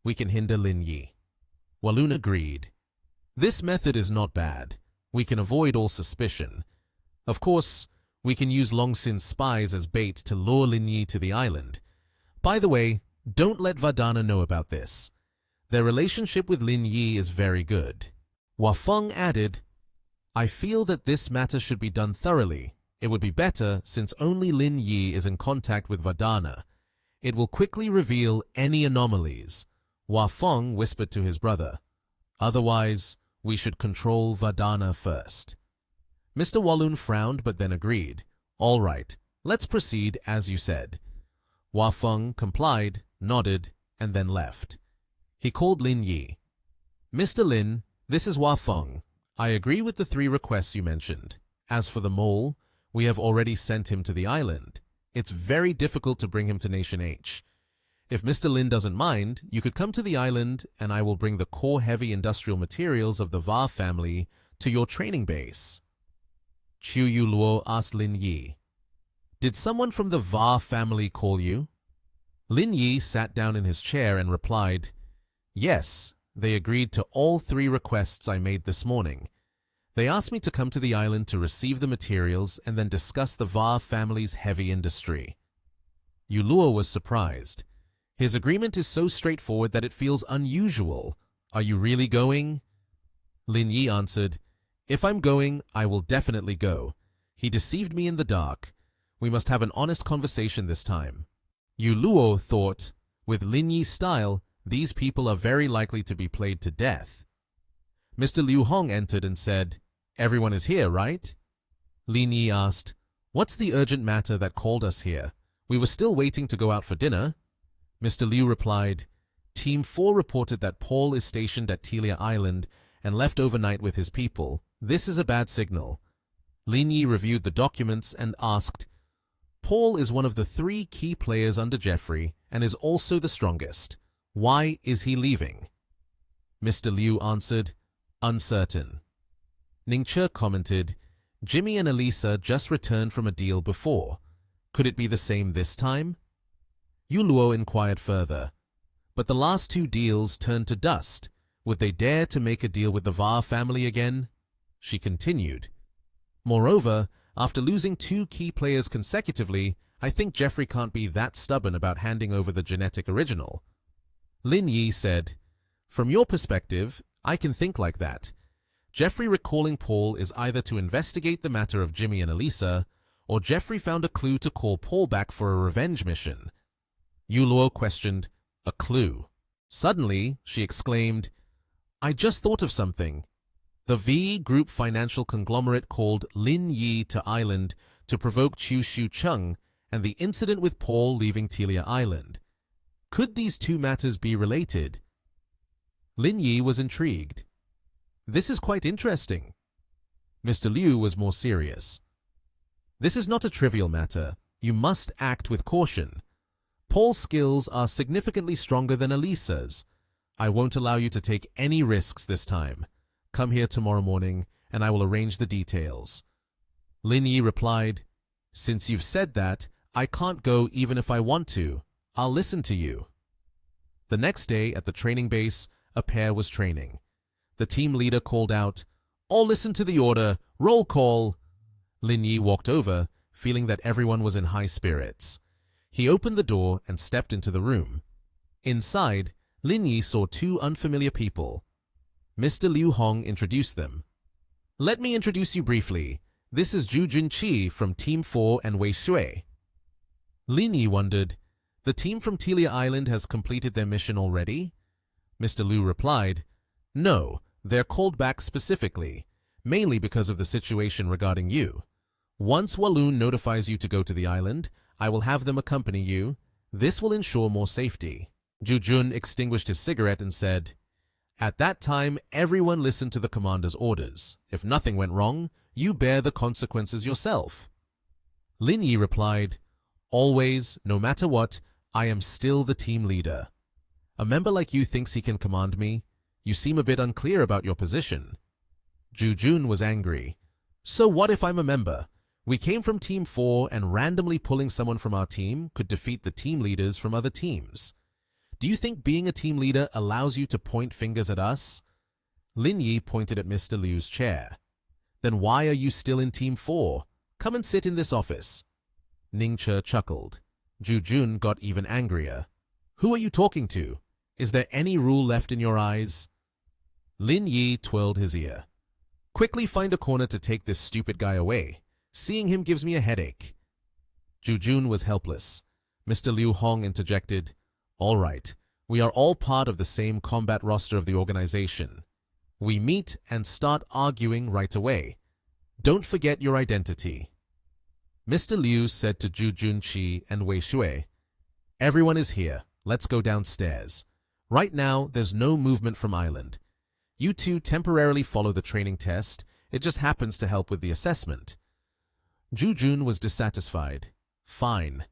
A: We can hinder Lin Yi. Walloon agreed. This method is not bad. We can avoid all suspicion. Of course, we can use Long Sin's spies as bait to lure Lin Yi to the island. By the way, don't let Vadana know about this. Their relationship with Lin Yi is very good. Wafeng added, I feel that this matter should be done thoroughly. It would be better since only Lin Yi is in contact with Vadana. It will quickly reveal any anomalies. Wafeng whispered to his brother. Otherwise, we should control Vadana first. Mr. Walloon frowned but then agreed. All right, let's proceed as you said. Wafeng complied, nodded, and then left. He called Lin Yi. Mr. Lin, this is Wafeng. I agree with the 3 requests you mentioned. As for the mole, we have already sent him to the island. It's very difficult to bring him to Nation H. If Mr. Lin doesn't mind, you could come to the island and I will bring the core heavy industrial materials of the Va family to your training base. Chu Yu Luo asked Lin Yi, Did someone from the Va family call you? Lin Yi sat down in his chair and replied, Yes, they agreed to all 3 requests I made this morning. They asked me to come to the island to receive the materials and then discuss the Va family's heavy industry. Yu Luo was surprised. His agreement is so straightforward that it feels unusual. Are you really going? Lin Yi answered, If I'm going, I will definitely go. He deceived me in the dark. We must have an honest conversation this time. Yu Luo thought, with Lin Yi's style, these people are very likely to be played to death. Mr. Liu Hong entered and said, Everyone is here, right? Lin Yi asked, What's the urgent matter that called us here? We were still waiting to go out for dinner. Mr. Liu replied, Team 4 reported that Paul is stationed at Telia Island and left overnight with his people. This is a bad signal. Lin Yi reviewed the documents and asked, Paul is one of the 3 key players under Jeffrey and is also the strongest. Why is he leaving? Mr. Liu answered, Uncertain. Ning Che commented, Jimmy and Elisa just returned from a deal before. Could it be the same this time? Yu Luo inquired further. But the last 2 deals turned to dust. Would they dare to make a deal with the Va family again? She continued. Moreover, after losing 2 key players consecutively, I think Jeffrey can't be that stubborn about handing over the genetic original. Lin Yi said, From your perspective, I can think like that. Jeffrey recalling Paul is either to investigate the matter of Jimmy and Elisa, or Jeffrey found a clue to call Paul back for a revenge mission. Yu Luo questioned, A clue? Suddenly, she exclaimed, I just thought of something. The V Group financial conglomerate called Lin Yi to Island to provoke Chu Shu Chung and the incident with Paul leaving Telia Island. Could these 2 matters be related? Lin Yi was intrigued. This is quite interesting. Mr. Liu was more serious. This is not a trivial matter. You must act with caution. Paul's skills are significantly stronger than Elisa's. I won't allow you to take any risks this time. Come here tomorrow morning, and I will arrange the details. Lin Yi replied, Since you've said that, I can't go even if I want to. I'll listen to you. The next day at the training base, a pair was training. The team leader called out, All listen to the order, roll call. Lin Yi walked over, feeling that everyone was in high spirits. He opened the door and stepped into the room. Inside, Lin Yi saw 2 unfamiliar people. Mr. Liu Hong introduced them. Let me introduce you briefly. This is Zhu Junqi from Team 4 and Wei Shui. Lin Yi wondered, The team from Telia Island has completed their mission already? Mr. Liu replied, No, they're called back specifically, mainly because of the situation regarding you. Once Walloon notifies you to go to the island, I will have them accompany you. This will ensure more safety. Zhu Jun extinguished his cigarette and said, At that time, everyone listened to the commander's orders. If nothing went wrong, you bear the consequences yourself. Lin Yi replied, Always, no matter what, I am still the team leader. A member like you thinks he can command me? You seem a bit unclear about your position. Zhu Jun was angry. So what if I'm a member? We came from Team 4 and randomly pulling someone from our team could defeat the team leaders from other teams. Do you think being a team leader allows you to point fingers at us? Lin Yi pointed at Mr. Liu's chair. Then why are you still in Team 4? Come and sit in this office. Ning Che chuckled. Zhu Jun got even angrier. Who are you talking to? Is there any rule left in your eyes? Lin Yi twirled his ear. Quickly find a corner to take this stupid guy away. Seeing him gives me a headache. Zhu Jun was helpless. Mr. Liu Hong interjected, All right, we are all part of the same combat roster of the organization. We meet and start arguing right away. Don't forget your identity. Mr. Liu said to Zhu Junqi and Wei Shui, Everyone is here. Let's go downstairs. Right now, there's no movement from Island. You 2 temporarily follow the training test. It just happens to help with the assessment. Zhu Jun was dissatisfied. Fine.